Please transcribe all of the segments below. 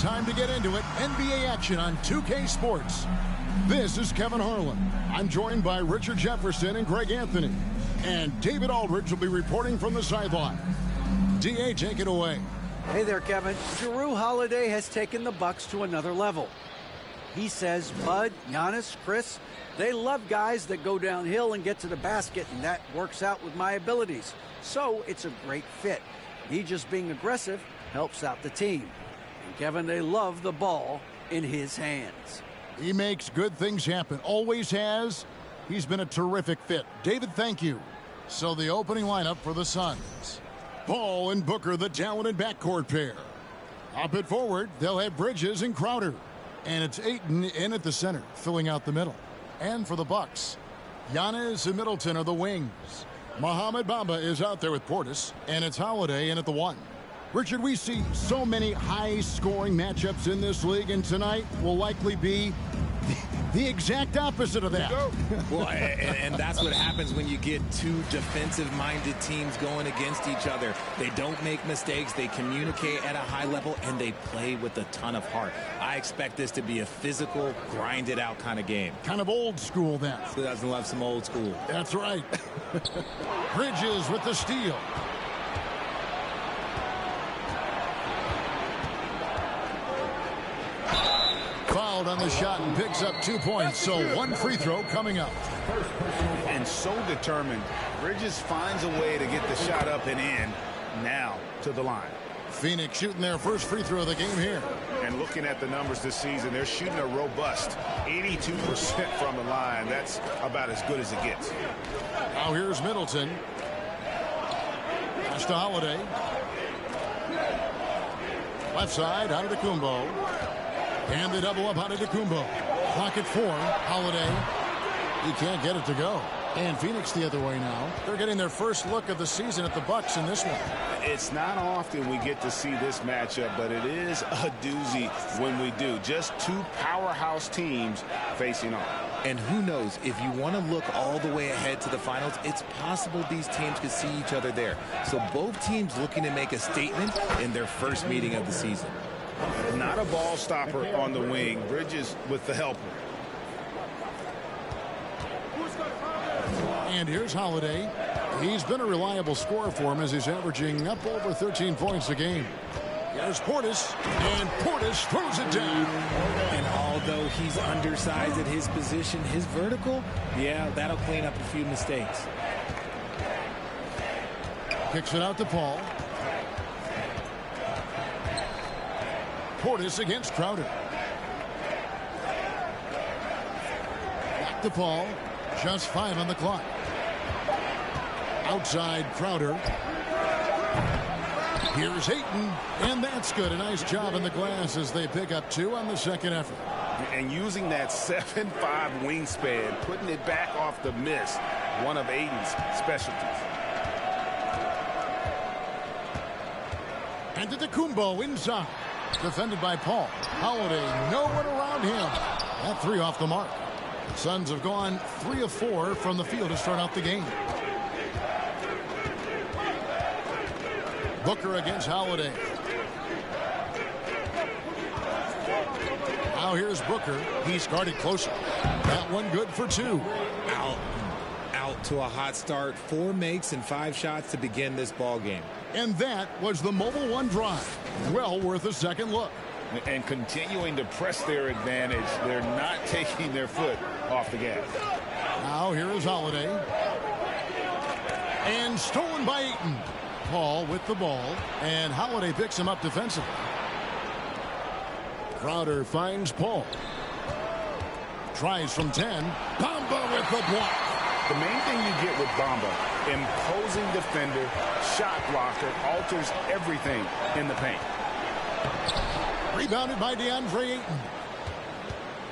Time to get into it. NBA action on 2K Sports. This is Kevin Harlan. I'm joined by Richard Jefferson and Greg Anthony. And David Aldridge will be reporting from the sideline. DA, take it away. Hey there, Kevin. Jrue Holiday has taken the Bucks to another level. He says Bud, Giannis, Chris, they love guys that go downhill and get to the basket, and that works out with my abilities. So it's a great fit. Me just being aggressive helps out the team. And Kevin, they love the ball in his hands. He makes good things happen. Always has. He's been a terrific fit. David, thank you. So the opening lineup for the Suns. Ball and Booker, the talented backcourt pair. Up it forward, they'll have Bridges and Crowder. And it's Ayton in at the center, filling out the middle. And for the Bucks, Giannis and Middleton are the wings. Mohamed Bamba is out there with Portis, and it's Holiday in at the 1. Richard, we see so many high-scoring matchups in this league, and tonight will likely be the exact opposite of that. Well, and that's what happens when you get two defensive-minded teams going against each other. They don't make mistakes, they communicate at a high level, and they play with a ton of heart. I expect this to be a physical, grinded-out kind of game. Kind of old school, then. Who doesn't love some old school? That's right. Bridges with the steal. Fouled on the shot and picks up 2 points, so one free throw coming up. And so determined, Bridges finds a way to get the shot up and in, now to the line. Phoenix shooting their first free throw of the game here. And looking at the numbers this season, they're shooting a robust 82% from the line. That's about as good as it gets. Now here's Middleton. Pass to Holiday. Left side, out of Antetokounmpo. And the double up out of Antetokounmpo. Clock at 4. Holiday. He can't get it to go. And Phoenix the other way now. They're getting their first look of the season at the Bucks in this one. It's not often we get to see this matchup, but it is a doozy when we do. Just two powerhouse teams facing off. And who knows, if you want to look all the way ahead to the finals, it's possible these teams could see each other there. So both teams looking to make a statement in their first meeting of the season. Not a ball stopper on the wing. Bridges with the helper. And here's Holiday. He's been a reliable scorer for him as he's averaging up over 13 points a game. Here's Portis, and Portis throws it down. And although he's undersized at his position, his vertical, yeah, that'll clean up a few mistakes. Kicks it out to Paul. Portis against Crowder. Back to Paul. Just 5 on the clock. Outside Crowder. Here's Ayton, and that's good. A nice job in the glass as they pick up 2 on the second effort. And using that 7'5" wingspan, putting it back off the miss, one of Ayton's specialties. And Antetokounmpo inside. Defended by Paul. Holiday, no one around him. That 3 off the mark. The Suns have gone 3 of 4 from the field to start out the game. Booker against Holiday. Now here's Booker. He's guarded closer. That one good for 2. Out to a hot start. 4 makes and 5 shots to begin this ball game. And that was the Mobile One drive. Well worth a second look. And continuing to press their advantage. They're not taking their foot off the gas. Now here is Holiday. And stolen by Ayton. Paul with the ball. And Holiday picks him up defensively. Crowder finds Paul. Tries from 10. Bamba with the block. The main thing you get with Bamba, imposing defender, shot blocker, alters everything in the paint. Rebounded by DeAndre Ayton.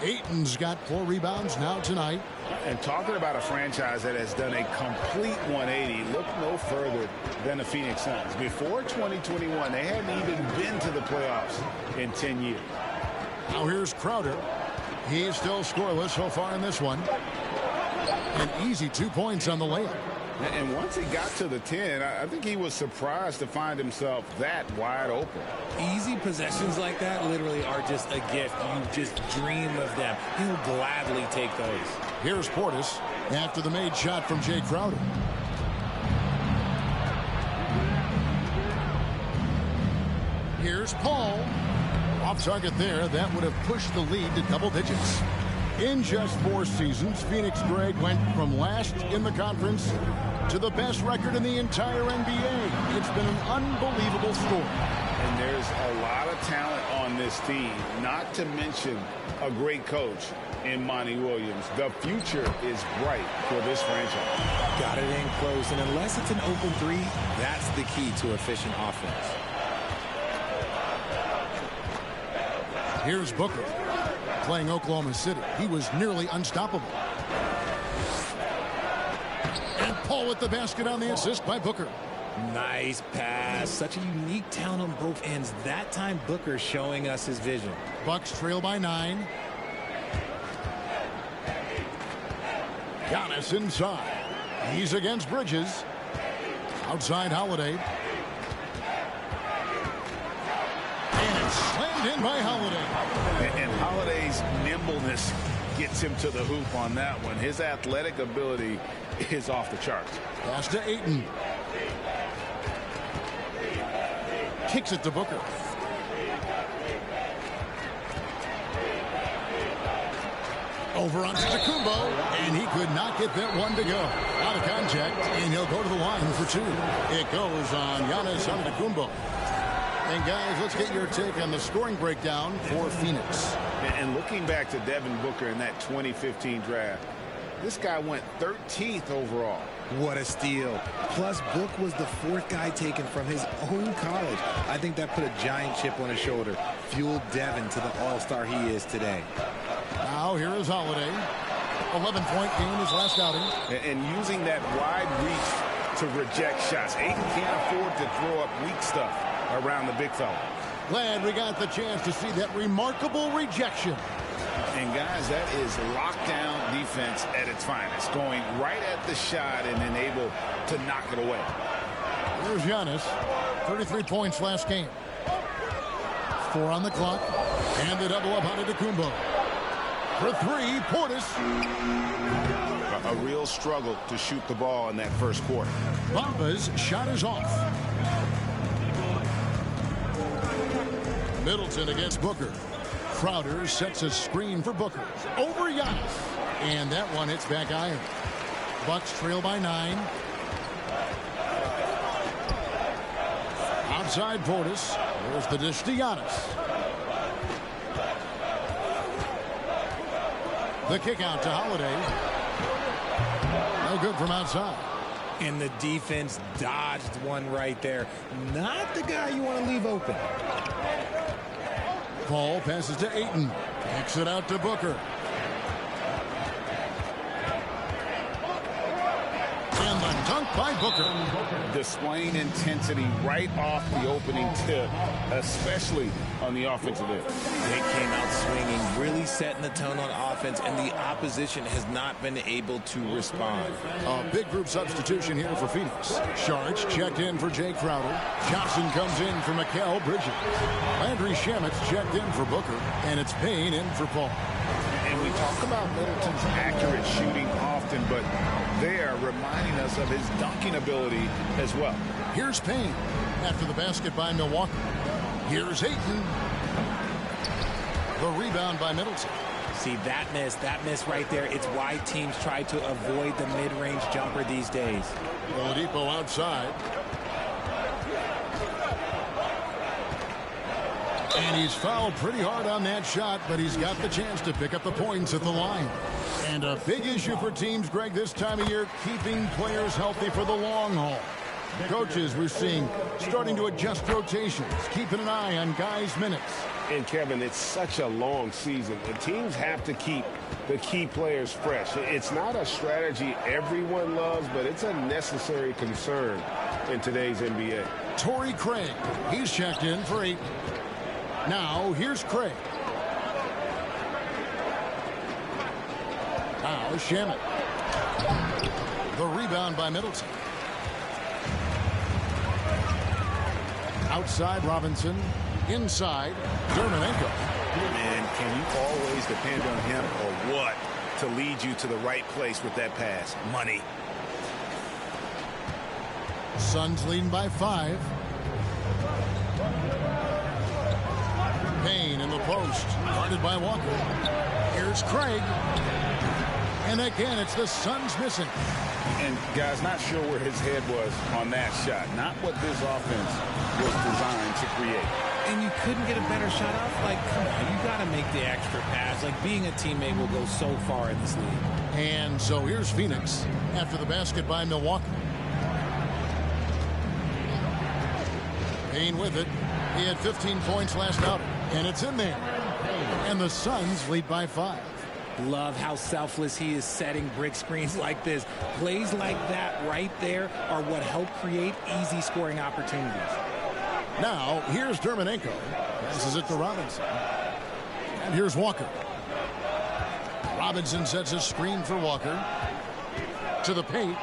Ayton's got 4 rebounds now tonight. And talking about a franchise that has done a complete 180, look no further than the Phoenix Suns. Before 2021, they hadn't even been to the playoffs in 10 years. Now here's Crowder. He's still scoreless so far in this one. An easy 2 points on the layup. And once he got to the 10, I think he was surprised to find himself that wide open. Easy possessions like that literally are just a gift. You just dream of them. He'll gladly take those. Here's Portis after the made shot from Jay Crowder. Here's Paul. Off target there. That would have pushed the lead to double digits. In just 4 seasons, Phoenix Greg went from last in the conference to the best record in the entire NBA. It's been an unbelievable story. And there's a lot of talent on this team, not to mention a great coach in Monty Williams. The future is bright for this franchise. Got it in close, and unless it's an open three, that's the key to efficient offense. Here's Booker. Playing Oklahoma City, he was nearly unstoppable. And Paul with the basket on the assist by Booker. Nice pass. Such a unique talent on both ends. That time, Booker showing us his vision. Bucks trail by 9. Giannis inside. He's against Bridges. Outside Holiday. And it's slammed in by Holiday. And Holiday's nimbleness gets him to the hoop on that one. His athletic ability is off the charts. Pass to Ayton. Kicks it to Booker. Over onto Tacumbo, and he could not get that one to go. Out of contact, and he'll go to the line for 2. It goes on Giannis Antetokounmpo. And guys, let's get your take on the scoring breakdown for Phoenix. And looking back to Devin Booker in that 2015 draft, this guy went 13th overall. What a steal. Plus, Book was the 4th guy taken from his own college. I think that put a giant chip on his shoulder. Fueled Devin to the all-star he is today. Now here is Holiday. 11-point game his last outing. And using that wide reach to reject shots. Ayton can't afford to throw up weak stuff around the big fella. Glad we got the chance to see that remarkable rejection. And guys, that is lockdown defense at its finest. Going right at the shot and then able to knock it away. Here's Giannis. 33 points last game. 4 on the clock. And the double up on Antetokounmpo. For 3, Portis. A real struggle to shoot the ball in that first quarter. Bamba's shot is off. Middleton against Booker. Crowder sets a screen for Booker. Over Giannis. And that one hits back iron. Bucks trail by 9. Outside Portis. There's the dish to Giannis. The kick out to Holiday. No good from outside. And the defense dodged one right there. Not the guy you want to leave open. Paul passes to Ayton. Kicks it out to Booker. And the dunk by Booker. Displaying intensity right off the opening tip, especially on the offensive end. They came out swinging, really setting the tone on offense, and the opposition has not been able to respond. A big group substitution here for Phoenix. Sharch checked in for Jay Crowder. Johnson comes in for Mikal Bridges. Landry Shamit's checked in for Booker, and it's Payne in for Paul. And we talk about Middleton's accurate shooting often, but they are reminding us of his dunking ability as well. Here's Payne after the basket by Milwaukee. Here's Ayton. The rebound by Middleton. See, that miss right there, it's why teams try to avoid the mid-range jumper these days. Oladipo outside. And he's fouled pretty hard on that shot, but he's got the chance to pick up the points at the line. And a big issue for teams, Greg, this time of year, keeping players healthy for the long haul. Coaches, we're seeing, starting to adjust rotations, keeping an eye on guys' minutes. And, Kevin, it's such a long season. The teams have to keep the key players fresh. It's not a strategy everyone loves, but it's a necessary concern in today's NBA. Torrey Craig, he's checked in for 8. Now, here's Craig. Now, Shamet. The rebound by Middleton. Outside Robinson. Inside Dermanenko. Man, can you always depend on him or what to lead you to the right place with that pass? Money. Suns leading by 5. Payne in the post. Guarded by Walker. Here's Craig. And again, it's the Suns missing. And, guys, not sure where his head was on that shot. Not what this offense was designed to create. And you couldn't get a better shot off? Like, come on, you got to make the extra pass. Like, being a teammate will go so far in this league. And so here's Phoenix after the basket by Milwaukee. Payne with it. He had 15 points last outing, and it's in there. And the Suns lead by 5. Love how selfless he is setting brick screens like this. Plays like that right there are what help create easy scoring opportunities. Now, here's Dermanenko. Passes it to Robinson. And here's Walker. Robinson sets a screen for Walker. To the paint.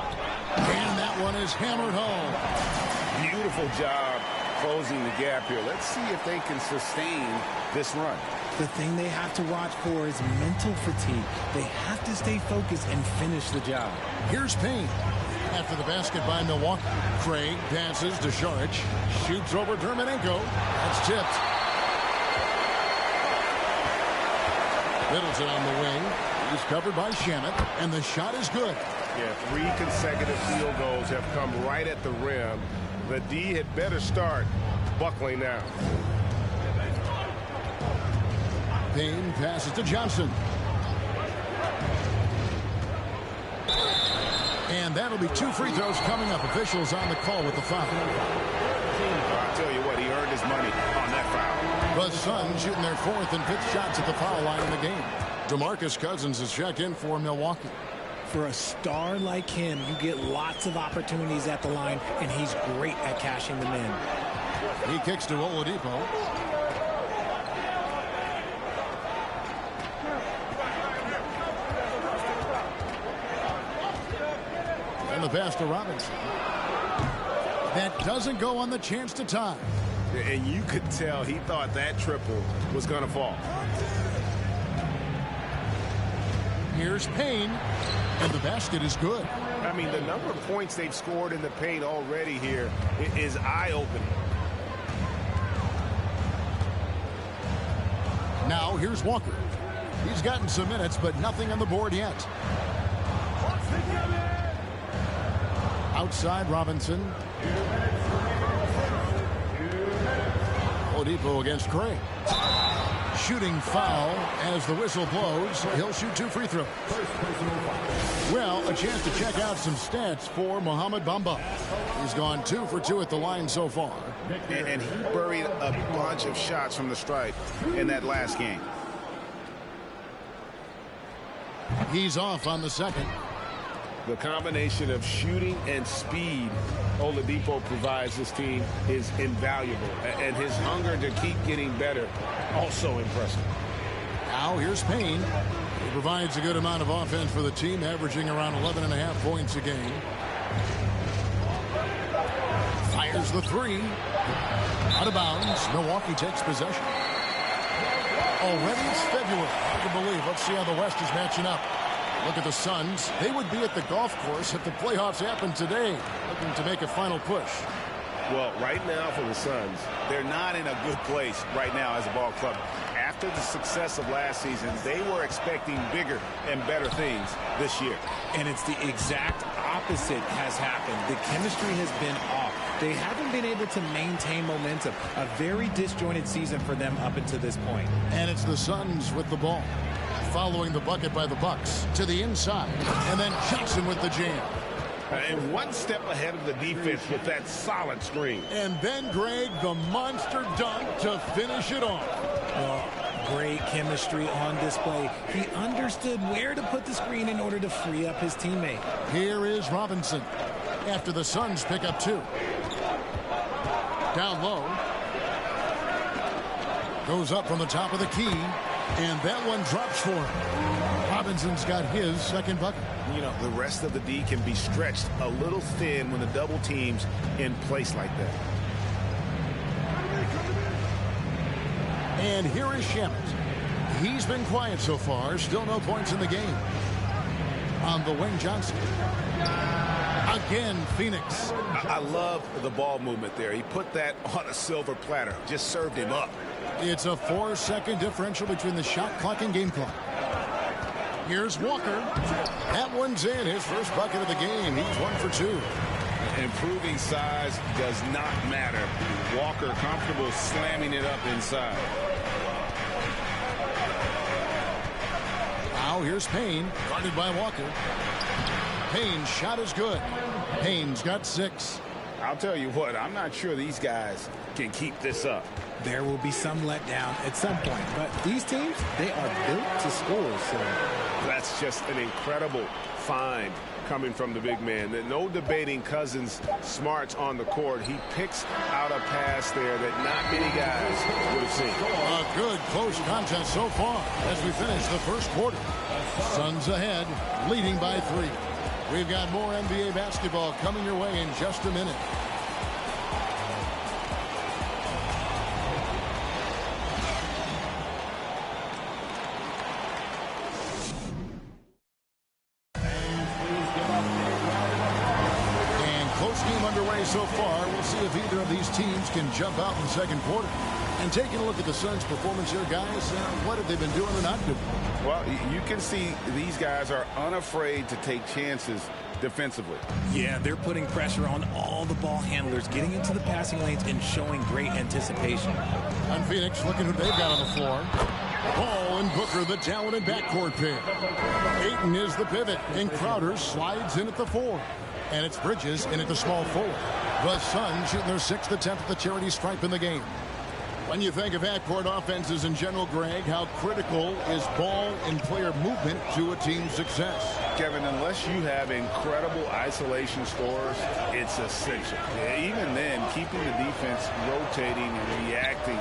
And that one is hammered home. Beautiful job closing the gap here. Let's see if they can sustain this run. The thing they have to watch for is mental fatigue. They have to stay focused and finish the job. Here's Payne. After the basket by Milwaukee. Craig passes to Šarić. Shoots over Dermanenko. That's tipped. Middleton on the wing. He's covered by Shamet. And the shot is good. Yeah, 3 consecutive field goals have come right at the rim. The D had better start buckling now. Payne passes to Johnson. And that'll be 2 free throws coming up. Officials on the call with the foul. I'll tell you what, he earned his money on that foul. The Suns shooting their 4th and 5th shots at the foul line in the game. DeMarcus Cousins is checked in for Milwaukee. For a star like him, you get lots of opportunities at the line, and he's great at cashing them in. He kicks to Oladipo. And the pass to Robinson. That doesn't go on the chance to tie. And you could tell he thought that triple was going to fall. Here's Payne. And the basket is good. I mean, the number of points they've scored in the paint already here is eye-opening. Now here's Walker. He's gotten some minutes, but nothing on the board yet. Outside Robinson. Oladipo against Craig. Shooting foul as the whistle blows. He'll shoot 2 free throws. Well, a chance to check out some stats for Mohamed Bamba. He's gone 2 for 2 at the line so far. And he buried a bunch of shots from the stripe in that last game. He's off on the second. The combination of shooting and speed Oladipo provides this team is invaluable. And his hunger to keep getting better, also impressive. Now here's Payne. He provides a good amount of offense for the team, averaging around 11.5 points a game. Fires the 3. Out of bounds. Milwaukee takes possession. Already it's February. Hard to believe. Let's see how the West is matching up. Look at the Suns. They would be at the golf course if the playoffs happened today, looking to make a final push. Well, right now for the Suns, They're not in a good place right now as a ball club. After the success of last season, they were expecting bigger and better things this year. And it's the exact opposite has happened. The chemistry has been off. They haven't been able to maintain momentum. A very disjointed season for them up until this point. And it's the Suns with the ball. Following the bucket by the Bucks to the inside. And then Johnson with the jam. and one step ahead of the defense with that solid screen. And then, Greg, the monster dunk to finish it off. Great chemistry on display. He understood where to put the screen in order to free up his teammate. Here is Robinson after the Suns pick up 2. Down low. Goes up from the top of the key. And that one drops for him. Robinson's got his second bucket. You know, the rest of the D can be stretched a little thin when the double team's in place like that. And here is Shamet. He's been quiet so far. Still no points in the game. On the wing, Johnson. Again, Phoenix. I love the ball movement there. He put that on a silver platter. Just served him up. It's a 4-second differential between the shot clock and game clock. Here's Walker. That one's in. His first bucket of the game. He's 1 for 2. Improving size does not matter. Walker comfortable slamming it up inside. Now here's Payne, guarded by Walker. Payne's shot is good. Payne's got 6. I'll tell you what, I'm not sure these guys can keep this up. There will be some letdown at some point, but these teams, they are built to score. So that's just an incredible find coming from the big man. No debating Cousins' smarts on the court. He picks out a pass there that not many guys would have seen. A good close contest so far as we finish the first quarter. Suns ahead, leading by 3. We've got more NBA basketball coming your way in just a minute. So far, we'll see if either of these teams can jump out in the second quarter. And taking a look at the Suns' performance here, guys, what have they been doing or not doing? Well, you can see these guys are unafraid to take chances defensively. Yeah, they're putting pressure on all the ball handlers, getting into the passing lanes and showing great anticipation. And Phoenix looking who they've got on the floor. Ball and Booker, the talented backcourt pair. Ayton is the pivot, and Crowder slides in at the 4. And it's Bridges in at the small forward. The Suns shooting their 6th attempt at the charity stripe in the game. When you think of backcourt offenses in general, Greg, how critical is ball and player movement to a team's success? Kevin, unless you have incredible isolation scores, it's essential. Even then, keeping the defense rotating and reacting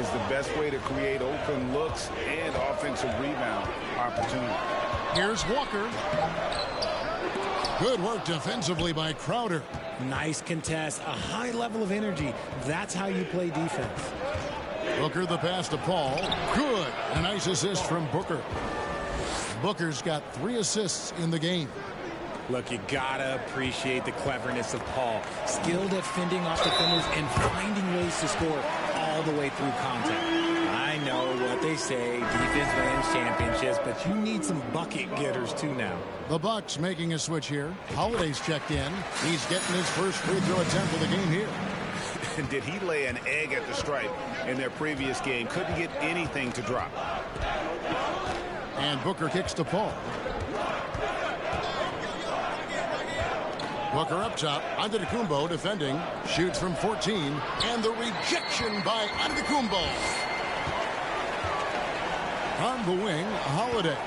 is the best way to create open looks and offensive rebound opportunity. Here's Walker. Good work defensively by Crowder. Nice contest, a high level of energy. That's how you play defense. Booker the pass to Paul. Good. A nice assist from Booker. Booker's got 3 assists in the game. Look, you gotta appreciate the cleverness of Paul. Skilled at fending off defenders and finding ways to score all the way through contact. I know what they say, defense wins championships, but you need some bucket getters too now. The Bucks making a switch here. Holiday's checked in. He's getting his first free throw attempt of the game here. And did he lay an egg at the stripe in their previous game? Couldn't get anything to drop. And Booker kicks to Paul. Booker up top. Antetokounmpo defending. Shoots from 14. And the rejection by Antetokounmpo. On the wing, Holiday.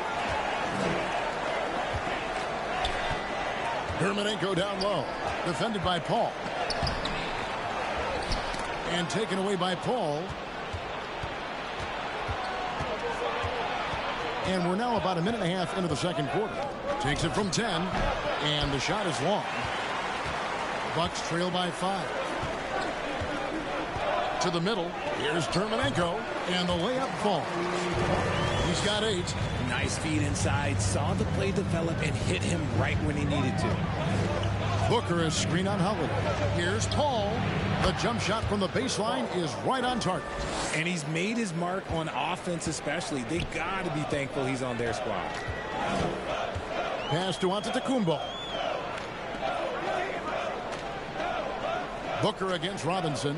Hermanenko down low. Defended by Paul. And taken away by Paul. And we're now about a minute and a half into the second quarter. Takes it from 10. And the shot is long. Bucks trail by 5. To the middle. Here's Hermanenko. And the layup falls. He's got 8. Nice feed inside. Saw the play develop and hit him right when he needed to. Booker is screen on Holiday. Here's Paul. The jump shot from the baseline is right on target. And he's made his mark on offense especially. They got to be thankful he's on their squad. Pass to Antetokounmpo. Booker against Robinson.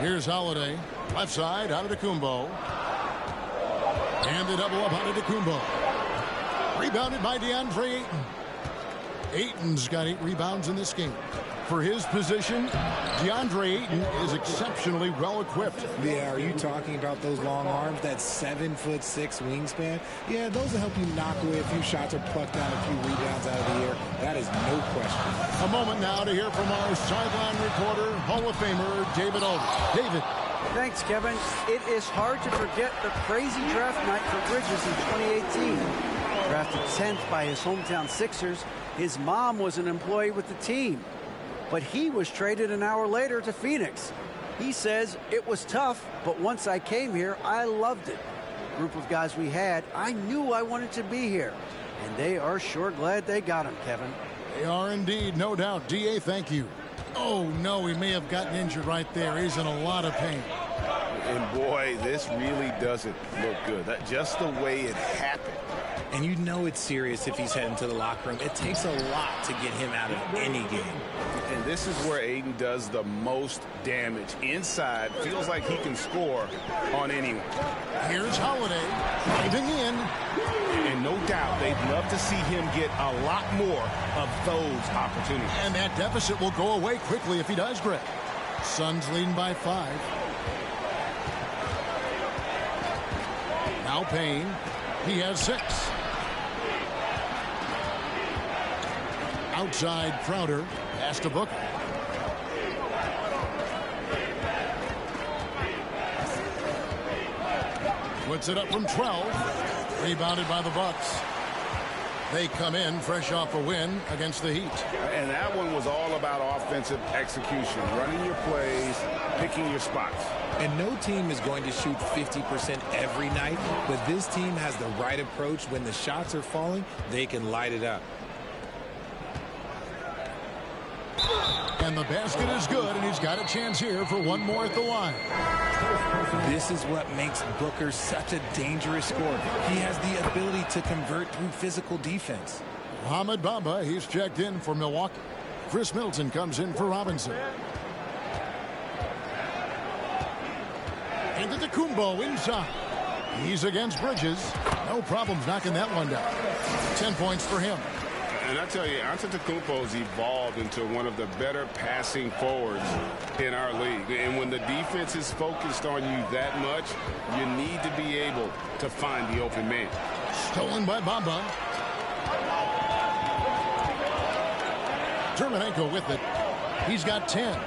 Here's Holiday. Left side, Antetokounmpo. And the double up Antetokounmpo. Rebounded by DeAndre Ayton. Ayton's got 8 rebounds in this game. For his position, DeAndre Ayton is exceptionally well equipped. Yeah, are you talking about those long arms, that 7'6" wingspan? Yeah, those will help you knock away a few shots or pluck down a few rebounds out of the air. That is no question. A moment now to hear from our sideline reporter, Hall of Famer David Aldridge. David, Thanks, Kevin. It is hard to forget the crazy draft night for Bridges in 2018. Drafted 10th by his hometown Sixers, his mom was an employee with the team. But he was traded an hour later to Phoenix. He says, it was tough, but once I came here, I loved it. The group of guys we had, I knew I wanted to be here. And they are sure glad they got him, Kevin. They are indeed, no doubt. DA, thank you. Oh, no, he may have gotten injured right there. He's in a lot of pain. And, boy, this really doesn't look good. Just the way it happened. And you know it's serious if he's heading to the locker room. It takes a lot to get him out of any game. And this is where Aiden does the most damage. Inside, feels like he can score on anyone. Here's Holiday, diving in. And no doubt, they'd love to see him get a lot more of those opportunities. And that deficit will go away quickly if he does, Greg. Suns leading by 5. Now Payne. He has 6. Outside Crowder. Pass to Booker. Puts it up from 12. Rebounded by the Bucks. They come in fresh off a win against the Heat. And that one was all about offensive execution. Running your plays, picking your spots. And no team is going to shoot 50% every night, but this team has the right approach. When the shots are falling, they can light it up. And the basket is good, and he's got a chance here for one more at the line. This is what makes Booker such a dangerous scorer. He has the ability to convert through physical defense. Mohamed Bamba, he's checked in for Milwaukee. Chris Middleton comes in for Robinson. And Antetokounmpo inside. He's against Bridges. No problems knocking that one down. 10 points for him. And I tell you, Antetokounmpo's evolved into one of the better passing forwards in our league. And when the defense is focused on you that much, you need to be able to find the open man. Stolen by Bamba. Terminenko with it. He's got 10.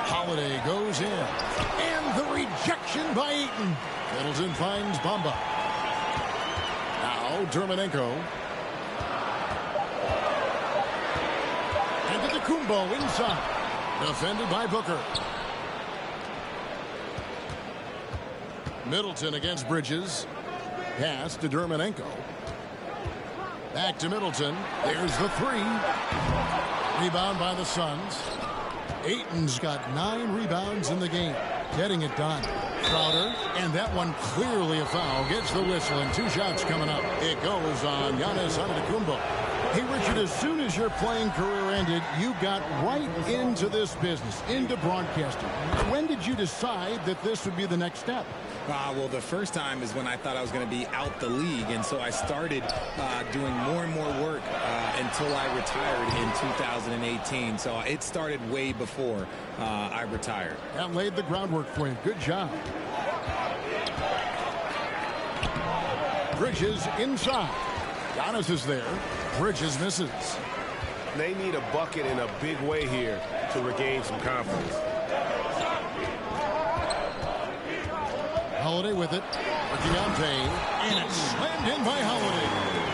Holiday goes in. And the rejection by Eaton. Middleton finds Bamba. Now Terminenko. Antetokounmpo inside. Defended by Booker. Middleton against Bridges. Pass to Terminenko. Back to Middleton. There's the 3. Rebound by the Suns. Ayton's got 9 rebounds in the game. Getting it done. Crowder, and that one clearly a foul. Gets the whistle, and 2 shots coming up. It goes on Giannis Antetokounmpo. Hey, Richard, as soon as your playing career ended, you got right into this business, into broadcasting. When did you decide that this would be the next step? Well, the first time is when I thought I was going to be out the league, and so I started doing more and more work until I retired in 2018. So it started way before I retired. That laid the groundwork for you. Good job. Bridges inside. Giannis is there. Bridges misses. They need a bucket in a big way here to regain some confidence. Holiday with it. Working on Payne. And it's slammed in by Holiday.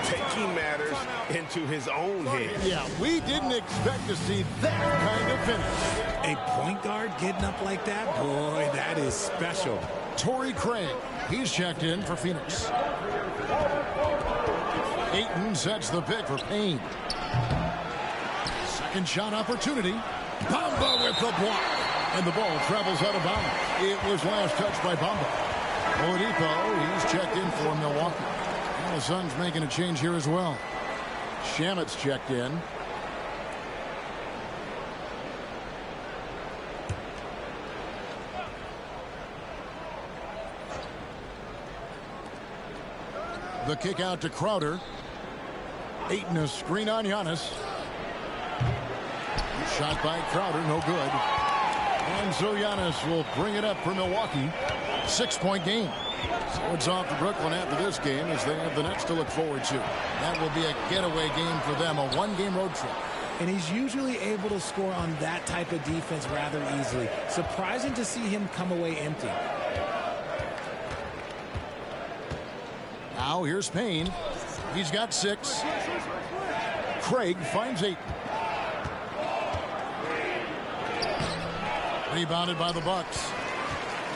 Taking matters into his own hands. Yeah, we didn't expect to see that kind of finish. A point guard getting up like that? Boy, that is special. Torrey Craig. He's checked in for Phoenix. Ayton sets the pick for Payne. Second shot opportunity. Bamba with the block. And the ball travels out of bounds. It was last touched by Bamba. Oladipo, he's checked in for Milwaukee. And the Suns making a change here as well. Shamet's checked in. The kick out to Crowder. Ayton a screen on Giannis. Shot by Crowder, no good. And so Giannis will bring it up for Milwaukee. 6-point game. So it's off to Brooklyn after this game as they have the Nets to look forward to. That will be a getaway game for them, a 1-game road trip. and he's usually able to score on that type of defense rather easily. Surprising to see him come away empty. Now here's Payne. He's got 6. Craig finds 8. Rebounded by the Bucks.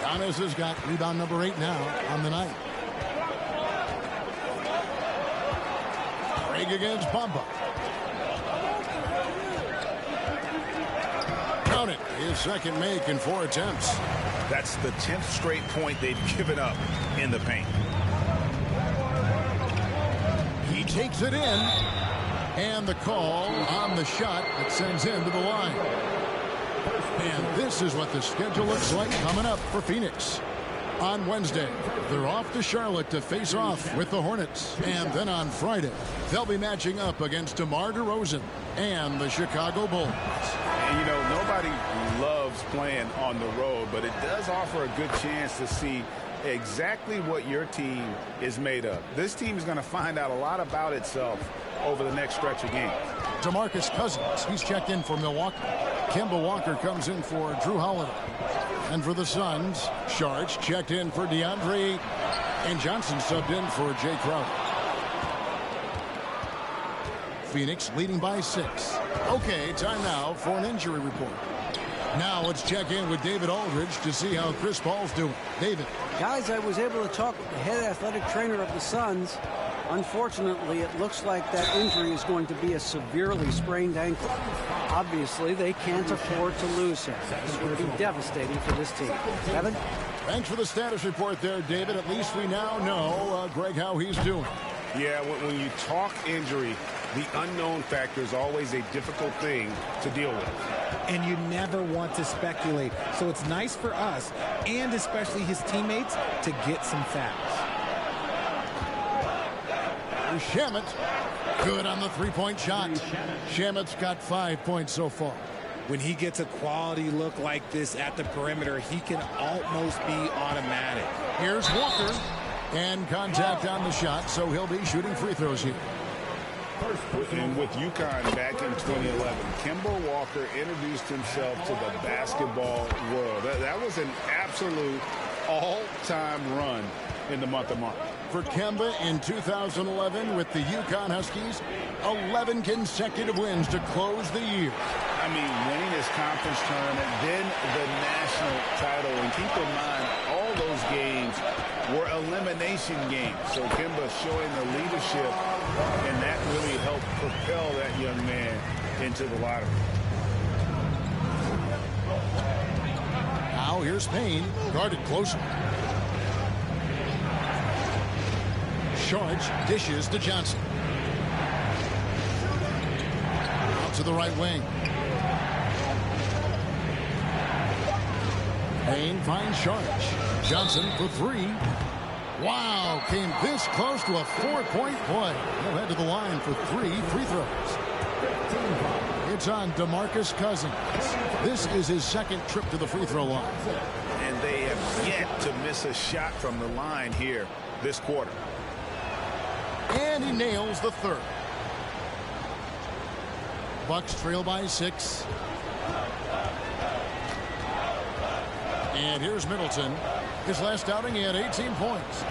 Giannis has got rebound number 8 now on the night. Craig against Bamba. Count it. His second make in 4 attempts. That's the 10th straight point they've given up in the paint. He takes it in. And the call on the shot that sends him to the line. And this is what the schedule looks like coming up for Phoenix. On Wednesday, they're off to Charlotte to face off with the Hornets. And then on Friday, they'll be matching up against DeMar DeRozan and the Chicago Bulls. And, you know, nobody loves playing on the road, but it does offer a good chance to see exactly what your team is made of. This team is going to find out a lot about itself over the next stretch of games. DeMarcus Cousins, he's checked in for Milwaukee. Kemba Walker comes in for Drew Holiday. And for the Suns, Sharch checked in for DeAndre Ayton. And Johnson subbed in for Jay Crowder. Phoenix leading by 6. Okay, time now for an injury report. Now let's check in with David Aldridge to see how Chris Paul's doing. David. Guys, I was able to talk with the head athletic trainer of the Suns. Unfortunately, it looks like that injury is going to be a severely sprained ankle. Obviously, they can't afford to lose him. This would be devastating for this team. Kevin? Thanks for the status report there, David. At least we now know, Greg, how he's doing. Yeah, when you talk injury, the unknown factor is always a difficult thing to deal with. And you never want to speculate. So it's nice for us, and especially his teammates, to get some facts. Shamet, good on the three-point shot. Shamet's got 5 points so far. When he gets a quality look like this at the perimeter, he can almost be automatic. Here's Walker, and contact on the shot, so he'll be shooting free throws here. And with UConn back in 2011, Kemba Walker introduced himself to the basketball world. That was an absolute all-time run in the month of March. For Kemba in 2011 with the UConn Huskies, 11 consecutive wins to close the year. I mean, winning this conference tournament, then the national title. And keep in mind, all those games were elimination games. So Kemba showing the leadership, and that really helped propel that young man into the lottery. Now here's Payne, guarded closer. Sharch dishes to Johnson. Out to the right wing. Payne finds Sharch. Johnson for 3. Wow, came this close to a 4-point play. He'll head to the line for 3 free throws. It's on DeMarcus Cousins. This is his second trip to the free throw line. And they have yet to miss a shot from the line here this quarter. And he nails the third. Bucks trail by 6. And here's Middleton. His last outing, he had 18 points.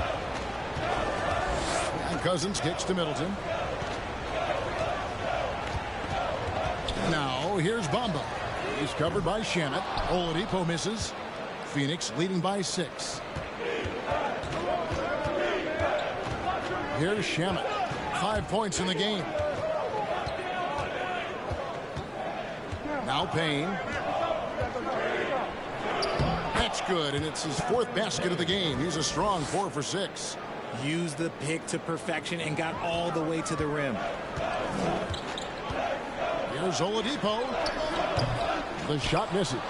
And Cousins kicks to Middleton. Now here's Bamba. He's covered by Shamet. Oladipo misses. Phoenix leading by 6. Here's Shamet. 5 points in the game. Now Payne. That's good, and it's his 4th basket of the game. He's a strong 4 for 6. Used the pick to perfection and got all the way to the rim. Here's Oladipo. The shot misses.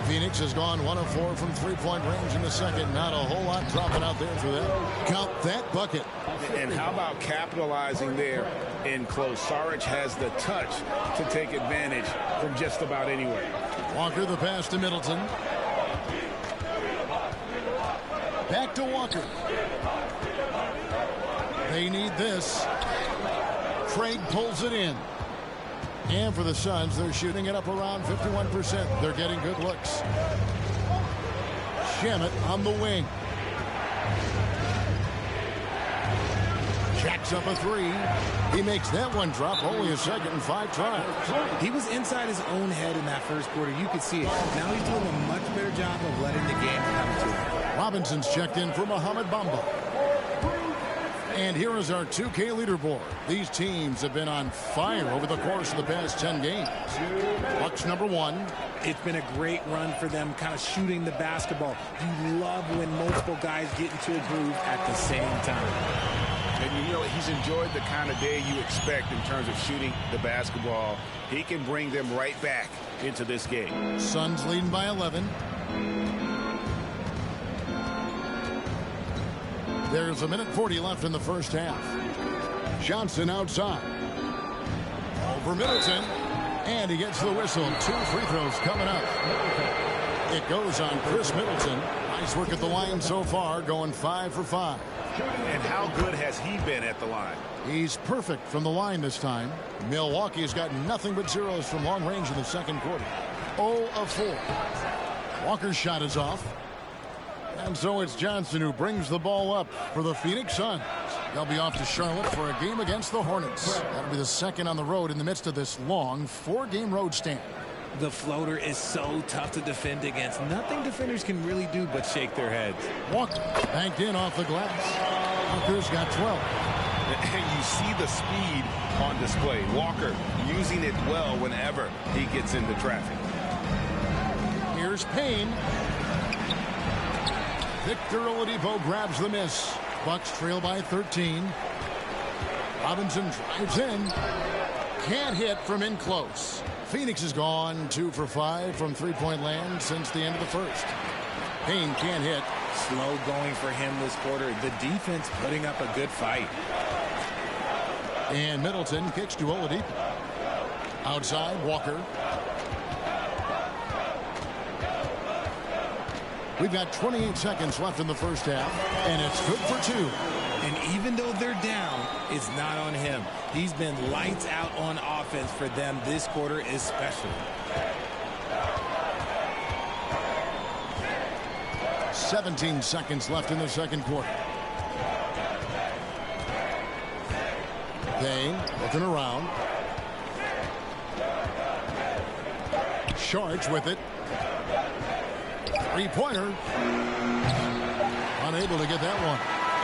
Phoenix has gone 1 of 4 from three-point range in the second. Not a whole lot dropping out there for them. Count that bucket. And how about capitalizing there in close? Saric has the touch to take advantage from just about anywhere. Walker the pass to Middleton. Back to Walker. They need this. Craig pulls it in. And for the Suns, they're shooting it up around 51%. They're getting good looks. Shamet on the wing. Jacks up a three. He makes that one drop. Only a second and 5 tries. He was inside his own head in that first quarter. You could see it. Now he's doing a much better job of letting the game come to him. Robinson's checked in for Mohamed Bamba. And here is our 2K leaderboard. These teams have been on fire over the course of the past 10 games. Bucks number 1. It's been a great run for them, kind of shooting the basketball. You love when multiple guys get into a groove at the same time. And you know, he's enjoyed the kind of day you expect in terms of shooting the basketball. He can bring them right back into this game. Suns leading by 11. There's 1:40 left in the first half. Johnson outside. Over Middleton. And he gets the whistle. 2 free throws coming up. It goes on Chris Middleton. Nice work at the line so far, going 5 for 5. And how good has he been at the line? He's perfect from the line this time. Milwaukee's got nothing but zeros from long range in the second quarter. 0 of 4. Walker's shot is off. And so it's Johnson who brings the ball up for the Phoenix Suns. They'll be off to Charlotte for a game against the Hornets. That'll be the second on the road in the midst of this long 4-game road stand. The floater is so tough to defend against. Nothing defenders can really do but shake their heads. Walker banked in off the glass. Walker's got 12. And you see the speed on display. Walker using it well whenever he gets into traffic. Here's Payne. Victor Oladipo grabs the miss. Bucks trail by 13. Robinson drives in. Can't hit from in close. Phoenix has gone 2 for 5 from three-point land since the end of the first. Payne can't hit. Slow going for him this quarter. The defense putting up a good fight. And Middleton kicks to Oladipo. Outside, Walker. We've got 28 seconds left in the first half, and it's good for 2. And even though they're down, it's not on him. He's been lights out on offense for them this quarter especially. 17 seconds left in the second quarter. Payne looking around. Sharks with it. Three-pointer. Unable to get that one.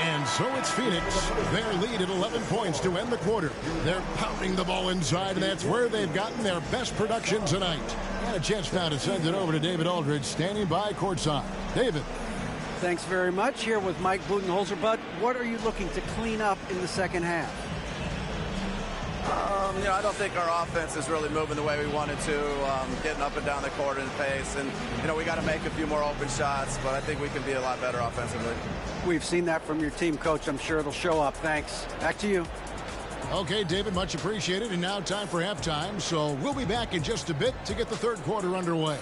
And so it's Phoenix. Their lead at 11 points to end the quarter. They're pounding the ball inside, and that's where they've gotten their best production tonight. And a chance now to send it over to David Aldridge, standing by courtside. David. Thanks very much. Here with Mike Budenholzer. Bud, what are you looking to clean up in the second half? I don't think our offense is really moving the way we wanted to, getting up and down the court in pace. And, we got to make a few more open shots, but I think we can be a lot better offensively. We've seen that from your team, Coach. I'm sure it'll show up. Thanks. Back to you. Okay, David, much appreciated. And now time for halftime. So we'll be back in just a bit to get the third quarter underway.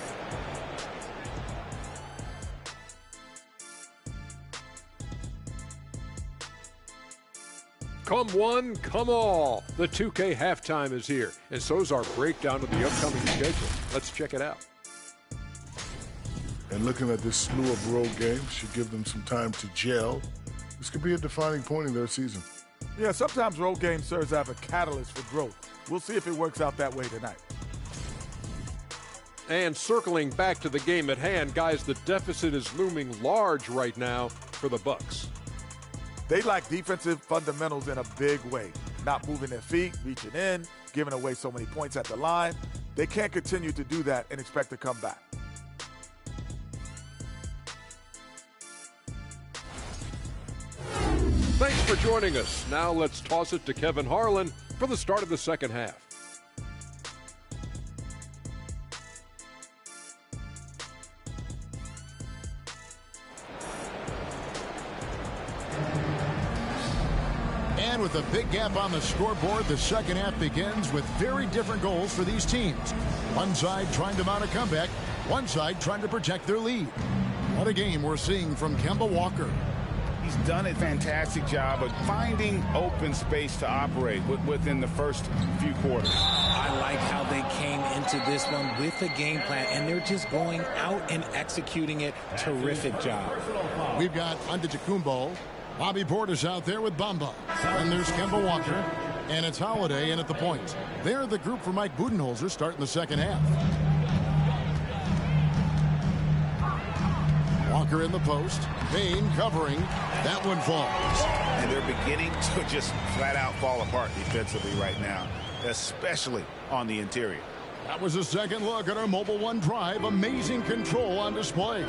Come one, come all. The 2K halftime is here, and so is our breakdown of the upcoming schedule. Let's check it out. And looking at this slew of road games should give them some time to gel. This could be a defining point in their season. Yeah, sometimes road games serves as a catalyst for growth. We'll see if it works out that way tonight. And circling back to the game at hand, guys, the deficit is looming large right now for the Bucks. They lack defensive fundamentals in a big way. Not moving their feet, reaching in, giving away so many points at the line. They can't continue to do that and expect to come back. Thanks for joining us. Now let's toss it to Kevin Harlan for the start of the second half. And with a big gap on the scoreboard, the second half begins with very different goals for these teams. One side trying to mount a comeback, one side trying to protect their lead. What a game we're seeing from Kemba Walker. He's done a fantastic job of finding open space to operate within the first few quarters. I like how they came into this one with a game plan, and they're just going out and executing it. Terrific job. We've got Antetokounmpo. Bobby Portis out there with Bamba. And there's Kemba Walker. And it's Holiday in at the point. They're the group for Mike Budenholzer starting the second half. Walker in the post. Payne covering. That one falls. And they're beginning to just flat out fall apart defensively right now, especially on the interior. That was a second look at our Mobile One drive. Amazing control on display.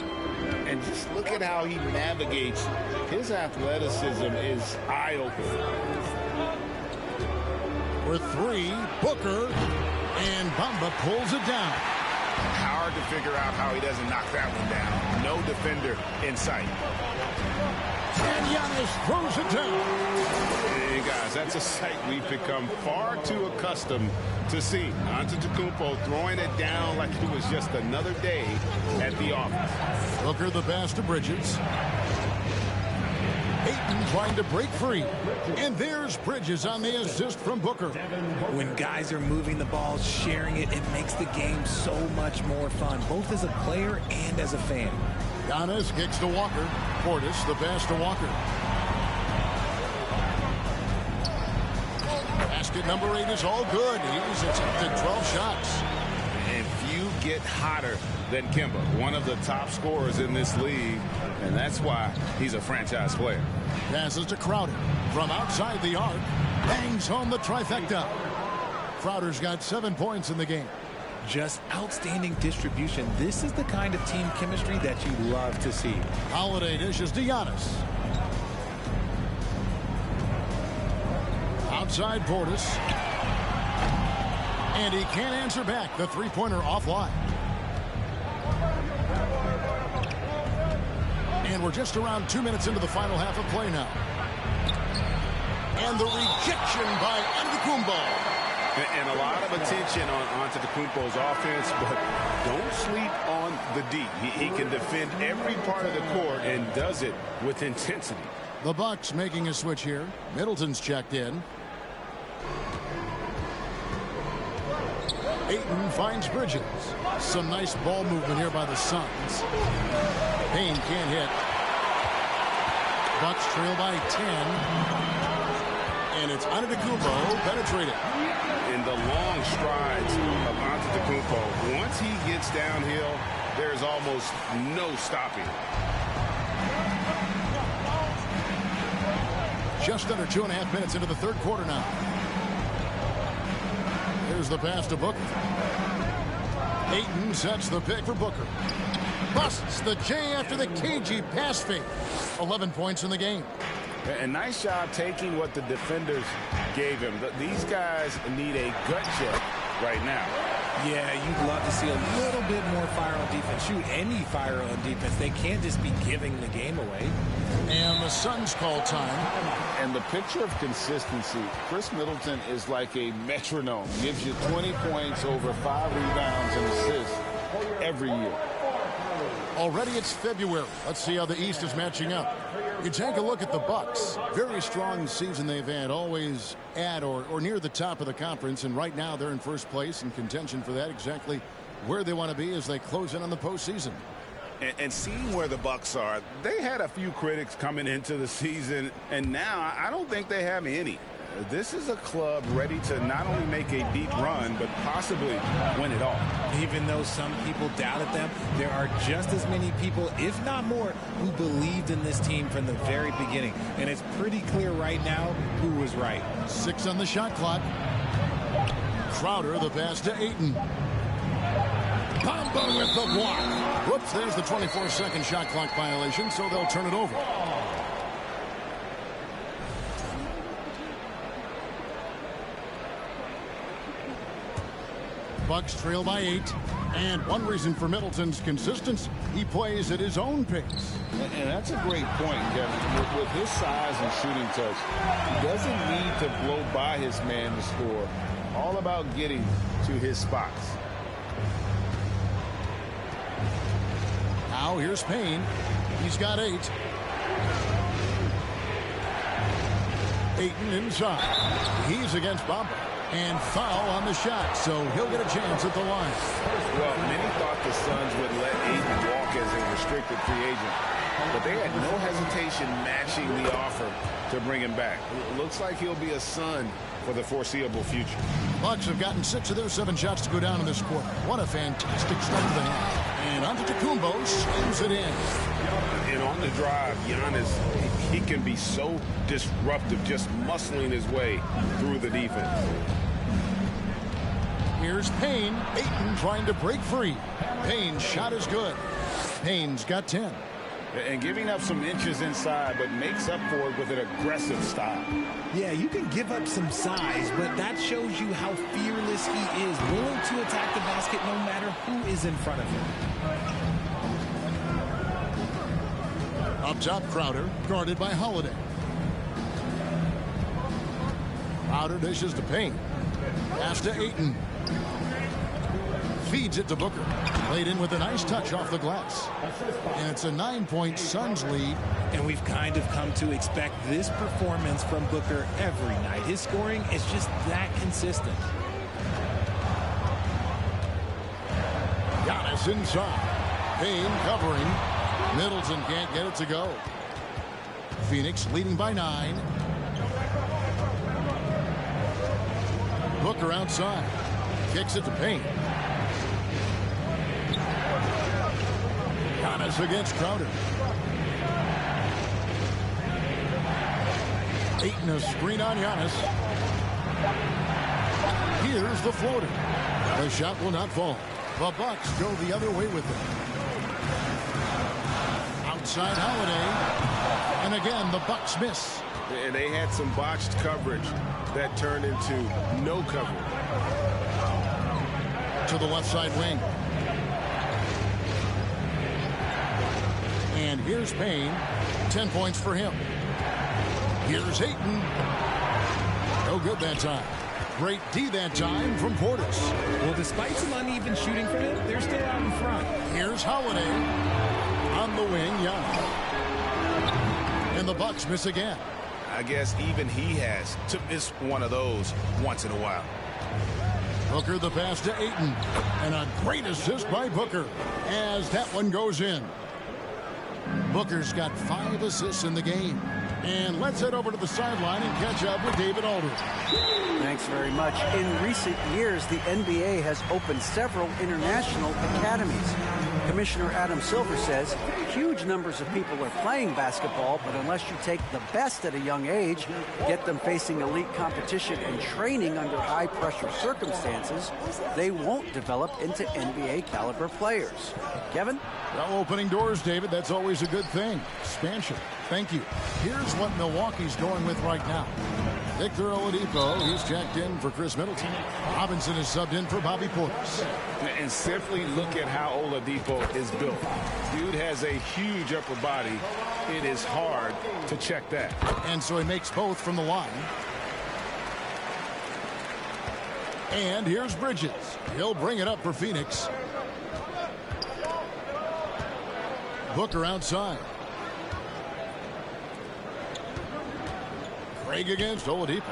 And just look at how he navigates. His athleticism is eye-opening. For three, Booker, and Bamba pulls it down. Hard to figure out how he doesn't knock that one down. No defender in sight. And Giannis throws it down. Hey, guys, that's a sight we've become far too accustomed to see. Antetokounmpo throwing it down like it was just another day at the office. Booker the pass to Bridges. Ayton trying to break free. And there's Bridges on the assist from Booker. When guys are moving the ball, sharing it, it makes the game so much more fun, both as a player and as a fan. Giannis kicks to Walker. Portis the pass to Walker. Basket number 8 is all good. He's attempted 12 shots. And few get hotter than Kemba, one of the top scorers in this league, and that's why he's a franchise player. Passes to Crowder from outside the arc. Bangs home the trifecta. Crowder's got 7 points in the game. Just outstanding distribution. This is the kind of team chemistry that you love to see. Holiday dishes to Giannis. Outside Portis. And he can't answer back. The three-pointer offline. And we're just around 2 minutes into the final half of play now. And the rejection by Antetokounmpo. And a lot of attention on Antetokounmpo's offense, but don't sleep on the D. He can defend every part of the court and does it with intensity. The Bucks making a switch here. Middleton's checked in. Ayton finds Bridges. Some nice ball movement here by the Suns. Payne can't hit. Bucks trail by 10. And it's Antetokounmpo penetrating. In the long strides of Antetokounmpo, once he gets downhill, there's almost no stopping. Just under 2.5 minutes into the third quarter now. Here's the pass to Booker. Ayton sets the pick for Booker. Busts the J after the cagey pass fake. 11 points in the game. And nice job taking what the defenders gave him. These guys need a gut check right now. Yeah, you'd love to see a little bit more fire on defense. Shoot, any fire on defense. They can't just be giving the game away. And the Suns call time. And the picture of consistency, Chris Middleton is like a metronome. Gives you 20 points, over 5 rebounds and assists every year. Already it's February. Let's see how the East is matching up. You take a look at the Bucks. Very strong season they've had, always at or near the top of the conference, and right now they're in first place in contention for that, exactly where they want to be as they close in on the postseason. And seeing where the Bucks are, they had a few critics coming into the season, and now I don't think they have any. This is a club ready to not only make a deep run, but possibly win it all. Even though some people doubted them, there are just as many people, if not more, who believed in this team from the very beginning. And it's pretty clear right now who was right. 6 on the shot clock. Crowder, the pass to Ayton. Bamba with the block. Whoops, there's the 24-second shot clock violation, so they'll turn it over. Bucks trail by 8. And one reason for Middleton's consistency, he plays at his own pace. And that's a great point, Kevin. With his size and shooting touch, he doesn't need to blow by his man to score. All about getting to his spots. Now here's Payne. He's got 8. Ayton inside. He's against Bamba. And foul on the shot, so he'll get a chance at the line. Well, many thought the Suns would let Ayton walk as a restricted free agent, but they had no hesitation matching the offer to bring him back. It looks like he'll be a Sun for the foreseeable future. Bucks have gotten 6 of their 7 shots to go down in this quarter. What a fantastic start to the half. And Antetokounmpo slams it in. And on the drive, Giannis, he can be so disruptive, just muscling his way through the defense. Here's Payne. Ayton trying to break free. Payne's shot is good. Payne's got 10. And giving up some inches inside, but makes up for it with an aggressive style. Yeah, you can give up some size, but that shows you how fearless he is, willing to attack the basket no matter who is in front of him. Up top, Crowder, guarded by Holiday. Crowder dishes to Payne. Pass to Ayton. Feeds it to Booker. Played in with a nice touch off the glass. And it's a 9-point Suns lead. And we've kind of come to expect this performance from Booker every night. His scoring is just that consistent. Giannis inside. Payne covering. Middleton can't get it to go. Phoenix leading by 9. Booker outside. Kicks it to Payne. Giannis against Crowder. Ayton a screen on Giannis. Here's the floater. The shot will not fall. The Bucks go the other way with it. Outside Holiday. And again, the Bucks miss. And they had some botched coverage that turned into no coverage. To the left side wing. And here's Payne. 10 points for him. Here's Ayton. No good that time. Great D that time from Portis. Well, despite some uneven shooting from him, they're still out in front. Here's Holiday. On the wing, Giannis. And the Bucks miss again. I guess even he has to miss one of those once in a while. Booker the pass to Ayton. And a great assist by Booker as that one goes in. Booker's got 5 assists in the game. And let's head over to the sideline and catch up with David Aldridge. Thanks very much. In recent years, the NBA has opened several international academies. Commissioner Adam Silver says huge numbers of people are playing basketball, but unless you take the best at a young age, get them facing elite competition and training under high-pressure circumstances, they won't develop into NBA-caliber players. Kevin? Well, opening doors, David, that's always a good thing. Expansion. Thank you. Here's what Milwaukee's going with right now. Victor Oladipo, he's checked in for Chris Middleton. Robinson is subbed in for Bobby Portis. And simply look at how Oladipo is built. Dude has a huge upper body. It is hard to check that. And so he makes both from the line. And here's Bridges. He'll bring it up for Phoenix. Booker outside. Craig against Oladipo.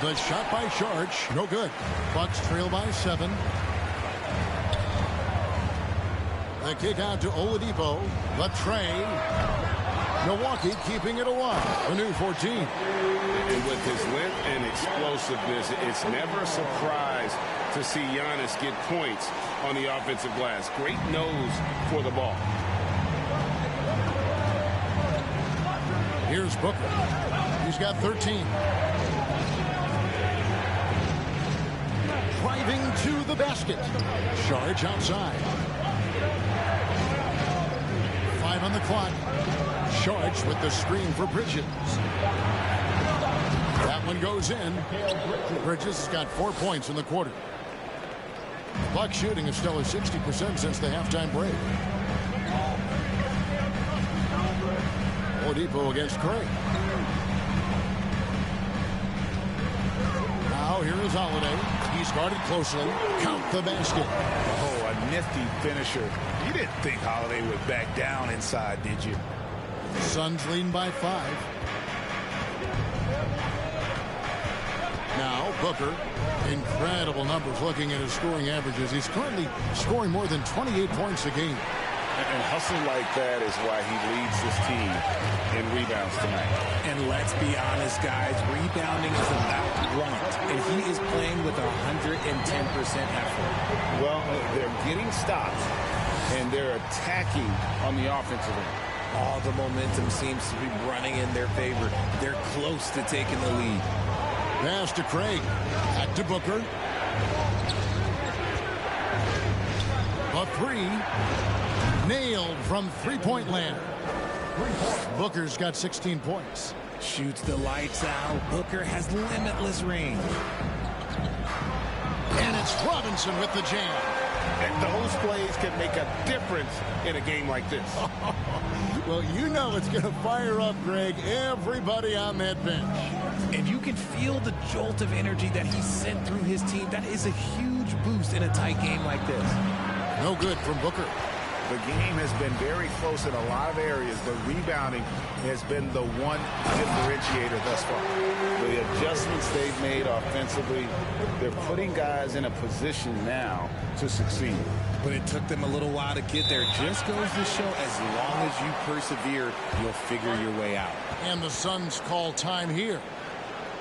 The shot by Sharch, no good. Bucks trail by 7. The kick out to Oladipo. The tray. Milwaukee keeping it alive. A new 14. And with his length and explosiveness, it's never a surprise to see Giannis get points on the offensive glass. Great nose for the ball. Here's Booker. He's got 13. Driving to the basket. Sharch outside. 5 on the clock. Sharch with the screen for Bridges. That one goes in. Bridges has got 4 points in the quarter. Buck shooting a stellar 60% since the halftime break. Oladipo against Craig. Now here is Holiday. He's guarded closely. Count the basket. Oh, a nifty finisher. You didn't think Holiday would back down inside, did you? Suns leading by 5. Now, Booker, incredible numbers looking at his scoring averages. He's currently scoring more than 28 points a game. And hustle like that is why he leads his team in rebounds tonight. And let's be honest, guys, rebounding is about want. And he is playing with 110% effort. Well, they're getting stops, and they're attacking on the offensive end. All the momentum seems to be running in their favor. They're close to taking the lead. Pass to Craig. Back to Booker. A three. Nailed from three-point land. Booker's got 16 points. Shoots the lights out. Booker has limitless range. And it's Robinson with the jam. And those plays can make a difference in a game like this. Well, you know it's going to fire up, Greg, everybody on that bench. And you can feel the jolt of energy that he sent through his team. That is a huge boost in a tight game like this. No good from Booker. The game has been very close in a lot of areas, but rebounding has been the one differentiator thus far. The adjustments they've made offensively, they're putting guys in a position now to succeed. But it took them a little while to get there. Just goes to show, as long as you persevere, you'll figure your way out. And the Suns call time here.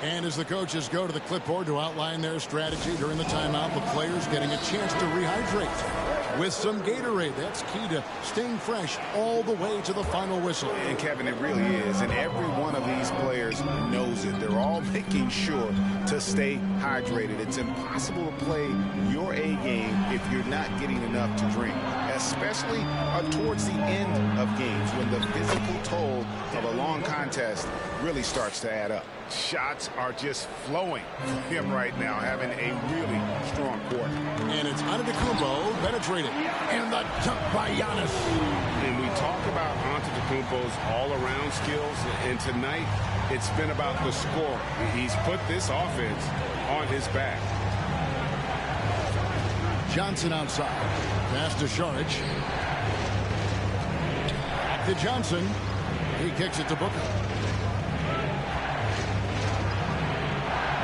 And as the coaches go to the clipboard to outline their strategy during the timeout, the players getting a chance to rehydrate with some Gatorade. That's key to staying fresh all the way to the final whistle. And Kevin, it really is. And every one of these players knows it. They're all making sure to stay hydrated. It's impossible to play your A game if you're not getting enough to drink, especially towards the end of games when the physical toll of a long contest really starts to add up. Shots are just flowing from him right now, having a really strong quarter. And it's Antetokounmpo penetrated. And the jump by Giannis. And we talk about Antetokounmpo's all-around skills, and tonight it's been about the score. He's put this offense on his back. Johnson outside. Pass to Saric. Back to Johnson. He kicks it to Booker.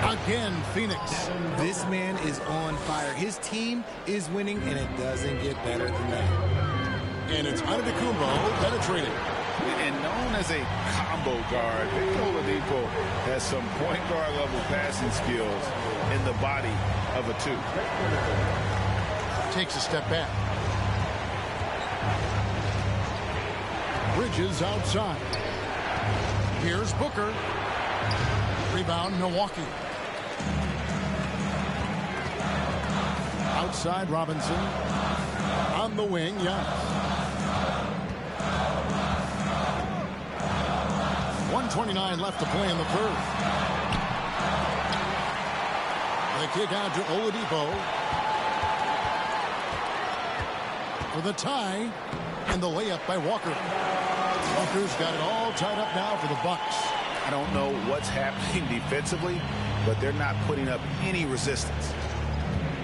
Again, Phoenix. This man is on fire. His team is winning, and it doesn't get better than that. And it's Antetokounmpo penetrating. And known as a combo guard, Victor Oladipo has some point guard level passing skills in the body of a two. Takes a step back. Bridges outside. Here's Booker. Rebound, Milwaukee. Outside, Robinson. On the wing, Giannis. 1:29 left to play in the third. The kick out to Oladipo. For the tie, and the layup by Walker. Walker's got it all tied up now for the Bucks. I don't know what's happening defensively, but they're not putting up any resistance.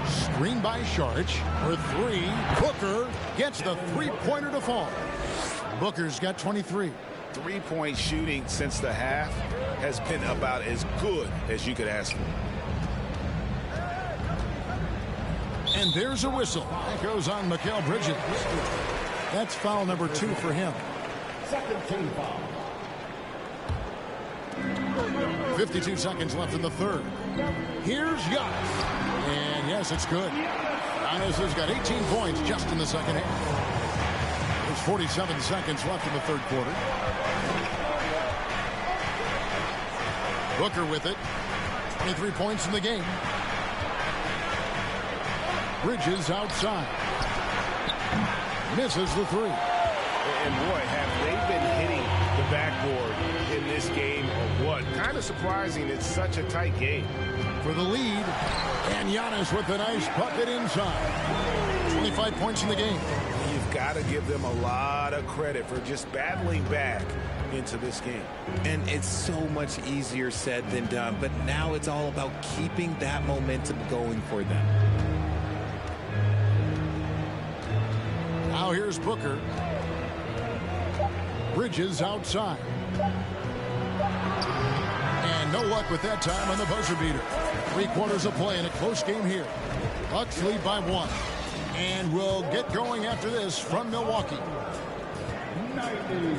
Screen by Saric for three. Booker gets the three-pointer to fall. Booker's got 23. Three-point shooting since the half has been about as good as you could ask for. And there's a whistle. That goes on Mikal Bridges. That's foul number 2 for him. Second team foul. 52 seconds left in the third. Here's Giannis. And yes, it's good. Giannis has got 18 points just in the second half. There's 47 seconds left in the third quarter. Booker with it. 23 points in the game. Bridges outside. Misses the three. And boy, have they been hitting the backboard in this game or what? Kind of surprising it's such a tight game. For the lead, and Giannis with a nice bucket inside. 25 points in the game. You've got to give them a lot of credit for just battling back into this game. And it's so much easier said than done, but now it's all about keeping that momentum going for them. Now here's Booker. Bridges outside. And no luck with that time on the buzzer beater. 3/4 of play in a close game here. Bucks lead by 1. And we'll get going after this from Milwaukee. 90.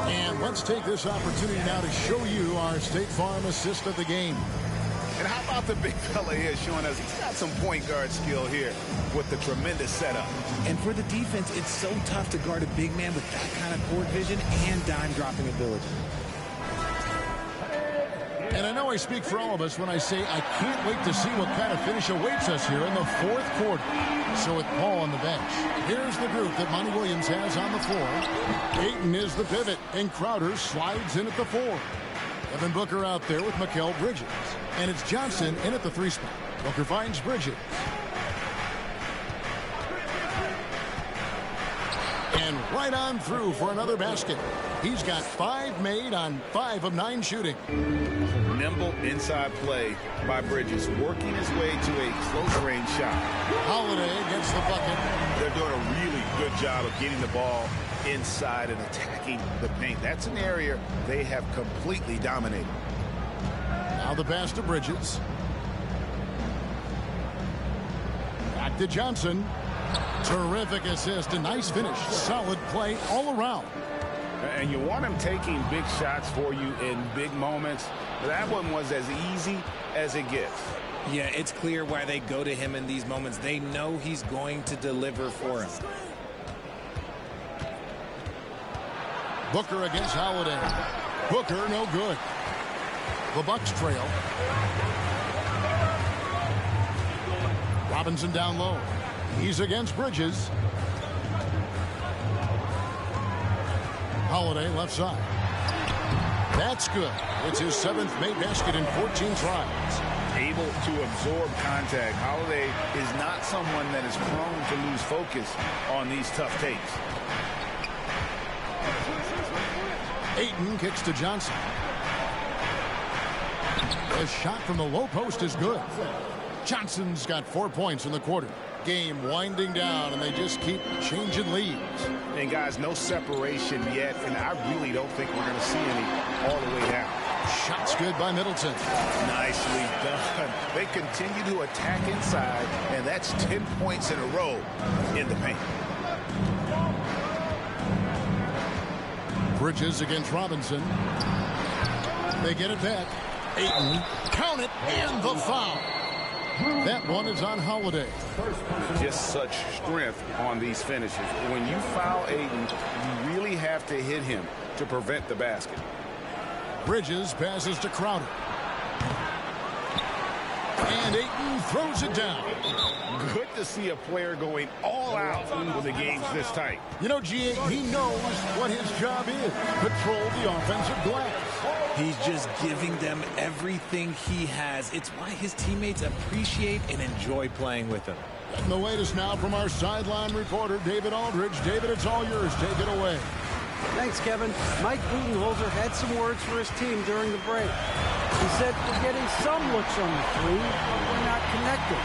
And let's take this opportunity now to show you our State Farm assist of the game. And how about the big fella here showing us he's got some point guard skill here with the tremendous setup. And for the defense, it's so tough to guard a big man with that kind of court vision and dime-dropping ability. And I know I speak for all of us when I say I can't wait to see what kind of finish awaits us here in the 4th quarter. So with Paul on the bench, here's the group that Monty Williams has on the floor. Ayton is the pivot, and Crowder slides in at the 4. Devin Booker out there with Mikal Bridges. And it's Johnson in at the 3 spot. Booker finds Bridges. And right on through for another basket. He's got 5 made on 5 of 9 shooting. Nimble inside play by Bridges, working his way to a close-range shot. Holiday gets the bucket. They're doing a really good job of getting the ball inside and attacking the paint. That's an area they have completely dominated. Now the pass to Bridges. Back to Johnson. Terrific assist, a nice finish. Solid play all around. And you want him taking big shots for you in big moments. That one was as easy as it gets. Yeah, it's clear why they go to him in these moments. They know he's going to deliver for him. Booker against Holiday. Booker, no good. The Bucks trail. Robinson down low. He's against Bridges. Holiday left side. That's good. It's his 7th made basket in 14 tries. Able to absorb contact. Holiday is not someone that is prone to lose focus on these tough takes. Ayton kicks to Johnson. A shot from the low post is good. Johnson's got 4 points in the quarter. Game winding down, and they just keep changing leads. And guys, no separation yet, and I really don't think we're going to see any all the way down. Shot's good by Middleton. Nicely done. They continue to attack inside, and that's 10 points in a row in the paint. Bridges against Robinson. They get it back. Ayton, count it, and the foul. That one is on Holiday. Just such strength on these finishes. When you foul Ayton, you really have to hit him to prevent the basket. Bridges passes to Crowder. And Ayton throws it down. Good to see a player going all out when the game's this tight. You know, G.A., he knows what his job is. Control the offensive glass. He's just giving them everything he has. It's why his teammates appreciate and enjoy playing with him. Getting the latest now from our sideline reporter, David Aldridge. David, it's all yours. Take it away. Thanks, Kevin. Mike Budenholzer had some words for his team during the break. He said, "We're getting some looks on the 3, but we're not connected.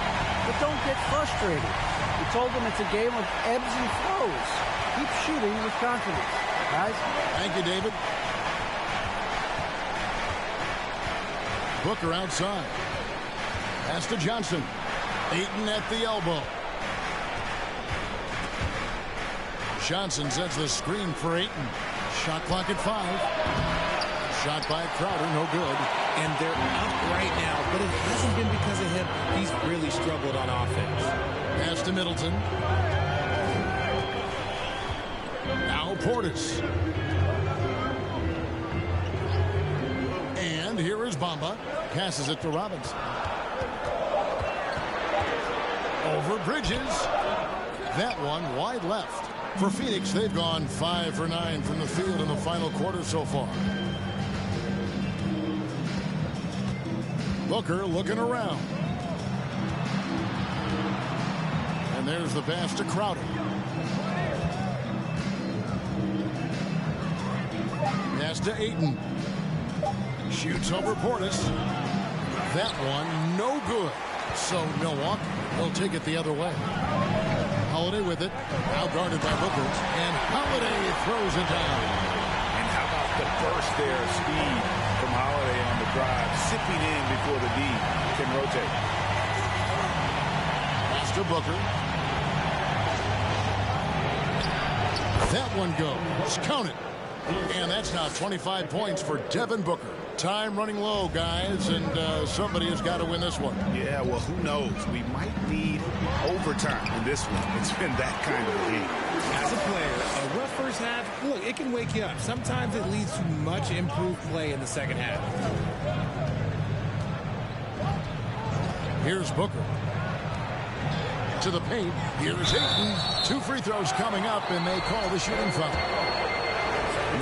But don't get frustrated." He told them it's a game of ebbs and flows. Keep shooting with confidence, guys. Thank you, David. Booker outside. Pass to Johnson. Ayton at the elbow. Johnson sets the screen for Ayton. Shot clock at 5. Shot by Crowder, no good. And they're up right now, but it hasn't been because of him. He's really struggled on offense. Pass to Middleton. Now Portis. And here is Bamba. Passes it to Robinson. Over Bridges. That one wide left. For Phoenix, they've gone 5 for 9 from the field in the final quarter so far. Booker looking around. And there's the pass to Crowder. Pass to Ayton. Shoots over Portis. That one no good. So Milwaukee will take it the other way. Holiday with it. Now guarded by Booker. And Holiday throws it down. The burst there, speed from Holiday on the drive, sipping in before the D can rotate. Pass to Booker. That one goes. Count it. And that's now 25 points for Devin Booker. Time running low, guys, and somebody has got to win this one. Yeah, well, who knows? We might need overtime in this one. It's been that kind of game. As a player, a rough first half, look, it can wake you up. Sometimes it leads to much improved play in the second half. Here's Booker. To the paint. Here's Ayton. 2 free throws coming up, and they call the shooting foul.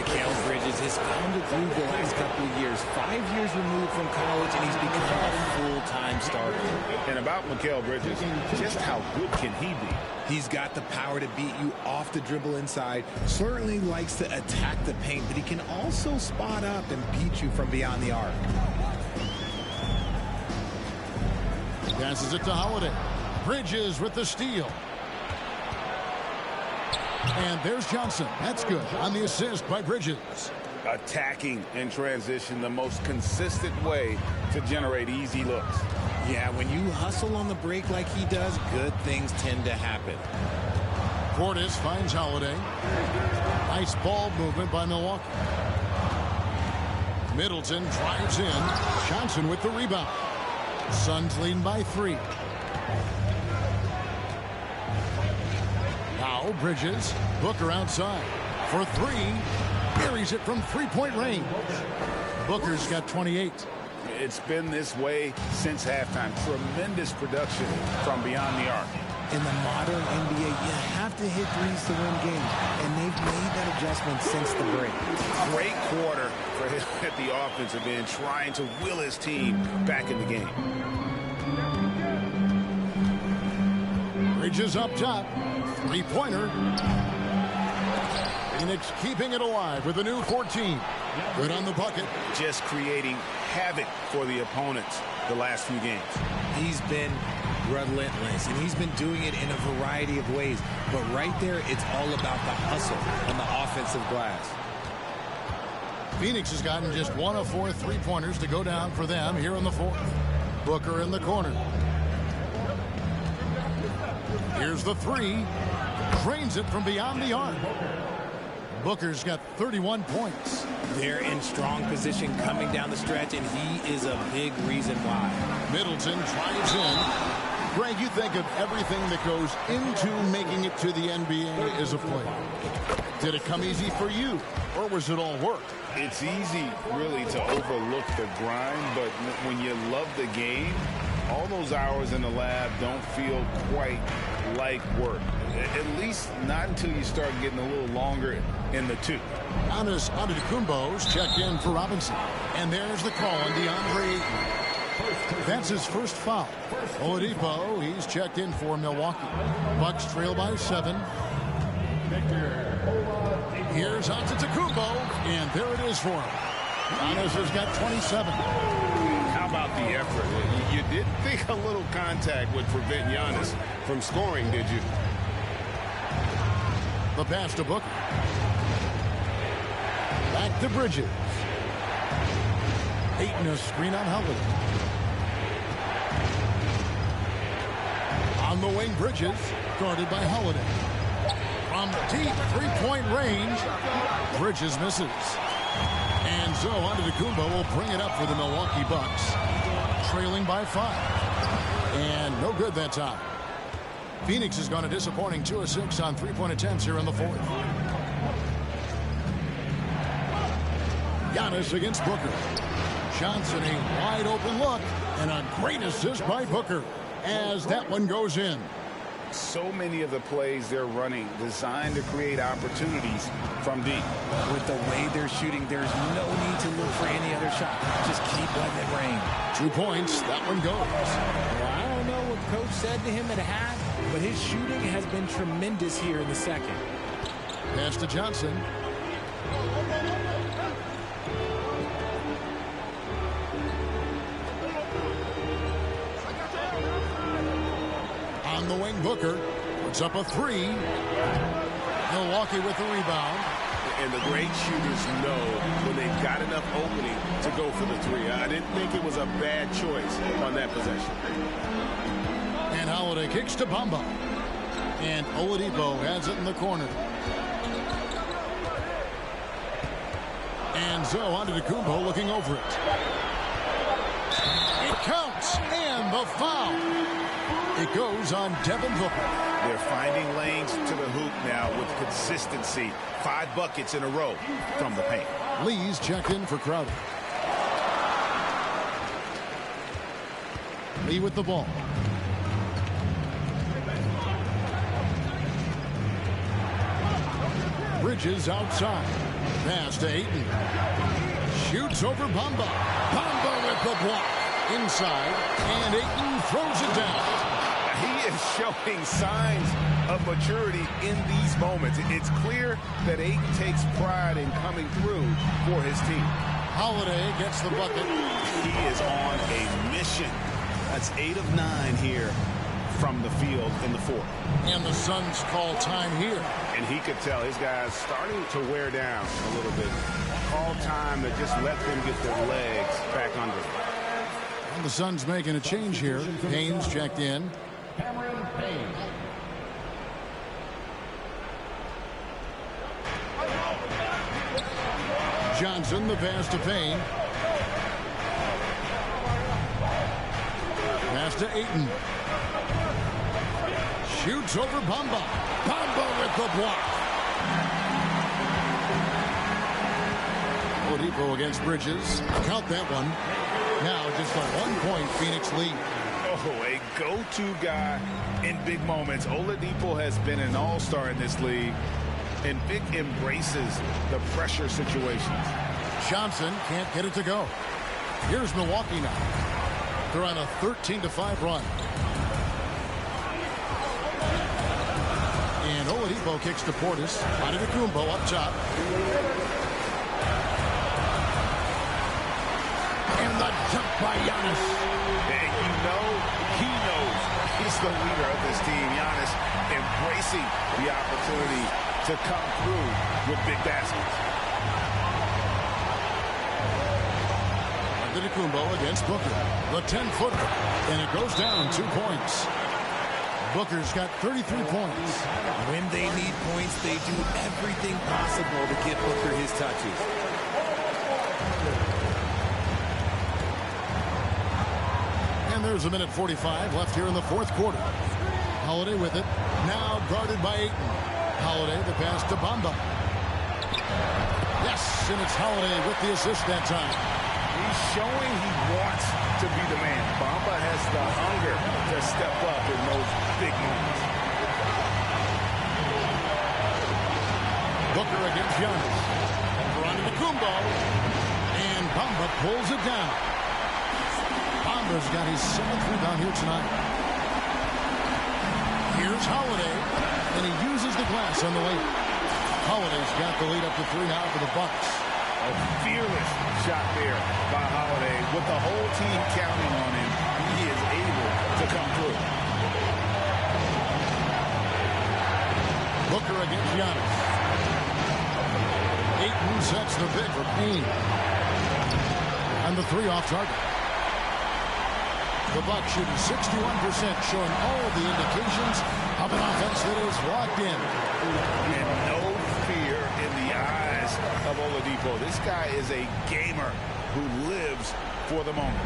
Aldridge has pounded through the last couple of years. 5 years removed from college, and he's become a full-time starter. And about Bridges, just how good can he be? He's got the power to beat you off the dribble inside. Certainly likes to attack the paint, but he can also spot up and beat you from beyond the arc. Passes it to Holiday. Bridges with the steal. And there's Johnson. That's good on the assist by Bridges. Attacking in transition, the most consistent way to generate easy looks. Yeah, when you hustle on the break like he does, good things tend to happen. Portis finds Holiday. Nice ball movement by Milwaukee. Middleton drives in. Johnson with the rebound. Suns leading by 3. Now Bridges. Booker outside for 3. Buries it from 3-point range. Booker's got 28. It's been this way since halftime. Tremendous production from beyond the arc. In the modern NBA, you have to hit threes to win games, and they've made that adjustment since the break. Great quarter for him at the offensive end, trying to will his team back in the game. Bridges up top. 3-pointer. Phoenix keeping it alive with a new 14. Good on the bucket. Just creating havoc for the opponents the last few games. He's been relentless, and he's been doing it in a variety of ways. But right there, it's all about the hustle on the offensive glass. Phoenix has gotten just 1 of 4 3-pointers to go down for them here in the 4th. Booker in the corner. Here's the 3. Drains it from beyond the arc. Booker's got 31 points. They're in strong position coming down the stretch, and he is a big reason why. Middleton drives in. Greg, you think of everything that goes into making it to the NBA as a player. Did it come easy for you, or was it all work? It's easy, really, to overlook the grind, but when you love the game, all those hours in the lab don't feel quite like work. At least not until you start getting a little longer in the tooth. Giannis Antetokounmpo's checked in for Robinson. And there's the call on DeAndre Ayton. That's his first foul. Oladipo, he's checked in for Milwaukee. Bucks trail by 7. Here's Antetokounmpo, and there it is for him. Giannis has got 27. How about the effort? You didn't think a little contact would prevent Giannis from scoring, did you? The pass to Booker. Back to Bridges. Ayton a screen on Holiday. On the wing, Bridges, guarded by Holiday. From deep 3-point range, Bridges misses. And so Antetokounmpo will bring it up for the Milwaukee Bucks, trailing by 5. And no good that time. Phoenix has gone a disappointing 2 of 6 on 3-point attempts here in the 4th. Giannis against Booker. Johnson a wide open look and a great assist by Booker as that one goes in. So many of the plays they're running designed to create opportunities from deep. With the way they're shooting, there's no need to look for any other shot. Just keep letting it rain. 2 points. That one goes. Well, I don't know what coach said to him at half, but his shooting has been tremendous here in the second. Pass to Johnson. On the wing, Booker puts up a 3. Milwaukee with the rebound. And the great shooters know when they've got enough opening to go for the three. I didn't think it was a bad choice on that possession. And Holiday kicks to Bamba. And Oladipo has it in the corner. And Zoe onto Kumbo looking over it. It counts, and the foul. It goes on Devin Booker. They're finding lanes to the hoop now with consistency. 5 buckets in a row from the paint. Lee's checked in for Crowder. Lee with the ball. Bridges outside. Pass to Ayton. Shoots over Bamba. Bamba with the block. Inside. And Ayton throws it down. He is showing signs of maturity in these moments. It's clear that Ayton takes pride in coming through for his team. Holiday gets the bucket. He is on a mission. That's 8 of 9 here from the field in the fourth. And the Suns call time here. And he could tell his guys starting to wear down a little bit. Call time to just let them get their legs back under them. And the Suns making a change here. Payne's checked in. Cameron Payne. Johnson, the pass to Payne. Pass to Ayton. Shoots over Bamba. Bamba with the block. Oladipo against Bridges. Count that one. Now just a 1-point Phoenix lead. Oh, a go-to guy in big moments. Oladipo has been an all-star in this league, and Vic embraces the pressure situations. Johnson can't get it to go. Here's Milwaukee now. They're on a 13-5 run. And Oladipo kicks to Portis. Antetokounmpo up top. And the jump by Giannis. And you know, he knows he's the leader of this team. Giannis embracing the opportunity to come through with big baskets. Antetokounmpo against Booker. The 10-footer. And it goes down 2 points. Booker's got 33 points. When they need points, they do everything possible to get Booker his touches. And there's a minute 45 left here in the fourth quarter. Holiday with it. Now guarded by Ayton. Holiday, the pass to Bamba. Yes, and it's Holiday with the assist that time. He's showing he wants to be the man. Bamba has the hunger to step up in those big moments. Booker against Giannis. For Antetokounmpo. And Bamba pulls it down. Bamba's got his 7th rebound here tonight. Here's Holiday. And he uses the glass on the way. Holiday's got the lead up to 3 now for the Bucks. A fearless shot there by Holiday. With the whole team counting on him, he is able to come through. Booker against Giannis. Ayton sets the bid for Payne. And the 3 off target. The Bucks shooting 61%, showing all the indications of an offense that is locked in. And no fear in the eyes of Oladipo. This guy is a gamer who lives for the moment.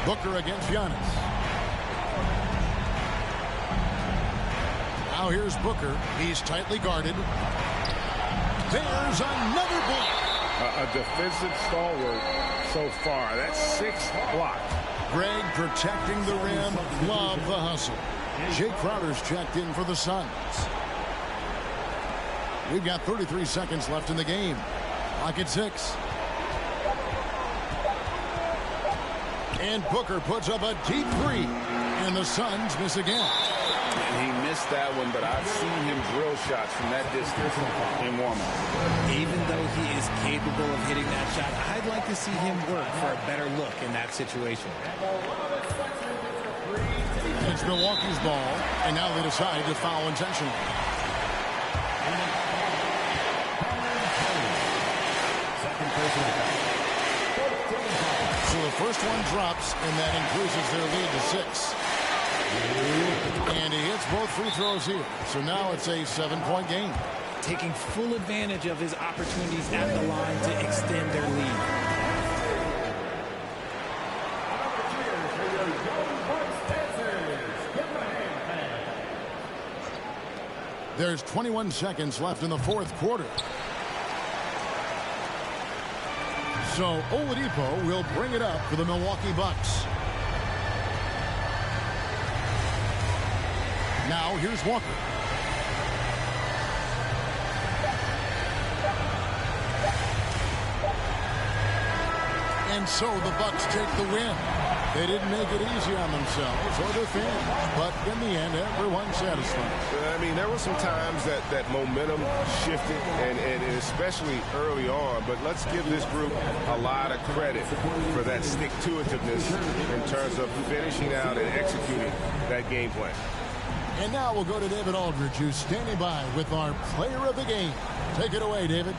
Booker against Giannis. Now here's Booker. He's tightly guarded. There's another block. A defensive stalwart so far. That's 6 blocks. Greg protecting the rim. Love the hustle. Jake Crowder's checked in for the Suns. We've got 33 seconds left in the game. Clock at 6. And Booker puts up a deep 3. And the Suns miss again. And he missed that one, but I've seen him drill shots from that distance in warm-up. Even though he is capable of hitting that shot, I'd like to see him work for a better look in that situation. It's Milwaukee's ball, and now they decide to foul intentionally. So the first one drops, and that increases their lead to 6. And he hits both free throws here. So now it's a 7-point game. Taking full advantage of his opportunities at the line to extend their lead. There's 21 seconds left in the fourth quarter. So Oladipo will bring it up for the Milwaukee Bucks. Now here's Walker. And so the Bucks take the win. They didn't make it easy on themselves or their fans, but in the end, everyone's satisfied. I mean, there were some times that momentum shifted, and especially early on, but let's give this group a lot of credit for that stick-to-itiveness in terms of finishing out and executing that game plan. And now we'll go to David Aldridge, who's standing by with our player of the game. Take it away, David.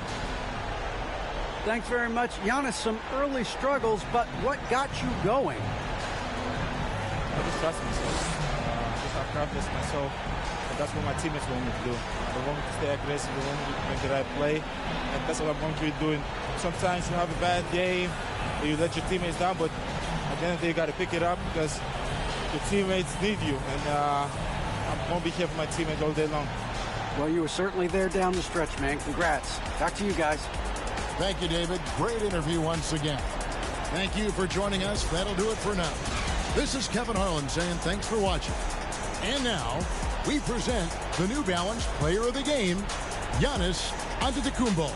Thanks very much. Giannis, some early struggles, but what got you going? I just trust myself. Just have confidence in myself. And that's what my teammates want me to do. They want me to stay aggressive. They want me to make the right play. And that's what I'm going to be doing. Sometimes you have a bad game, you let your teammates down, but at the end of the day, you got to pick it up because your teammates need you. And I'm going to be here for my teammates all day long. Well, you were certainly there down the stretch, man. Congrats. Back to you guys. Thank you, David. Great interview once again. Thank you for joining us. That'll do it for now. This is Kevin Harlan saying thanks for watching. And now, we present the New Balance Player of the Game, Giannis Antetokounmpo.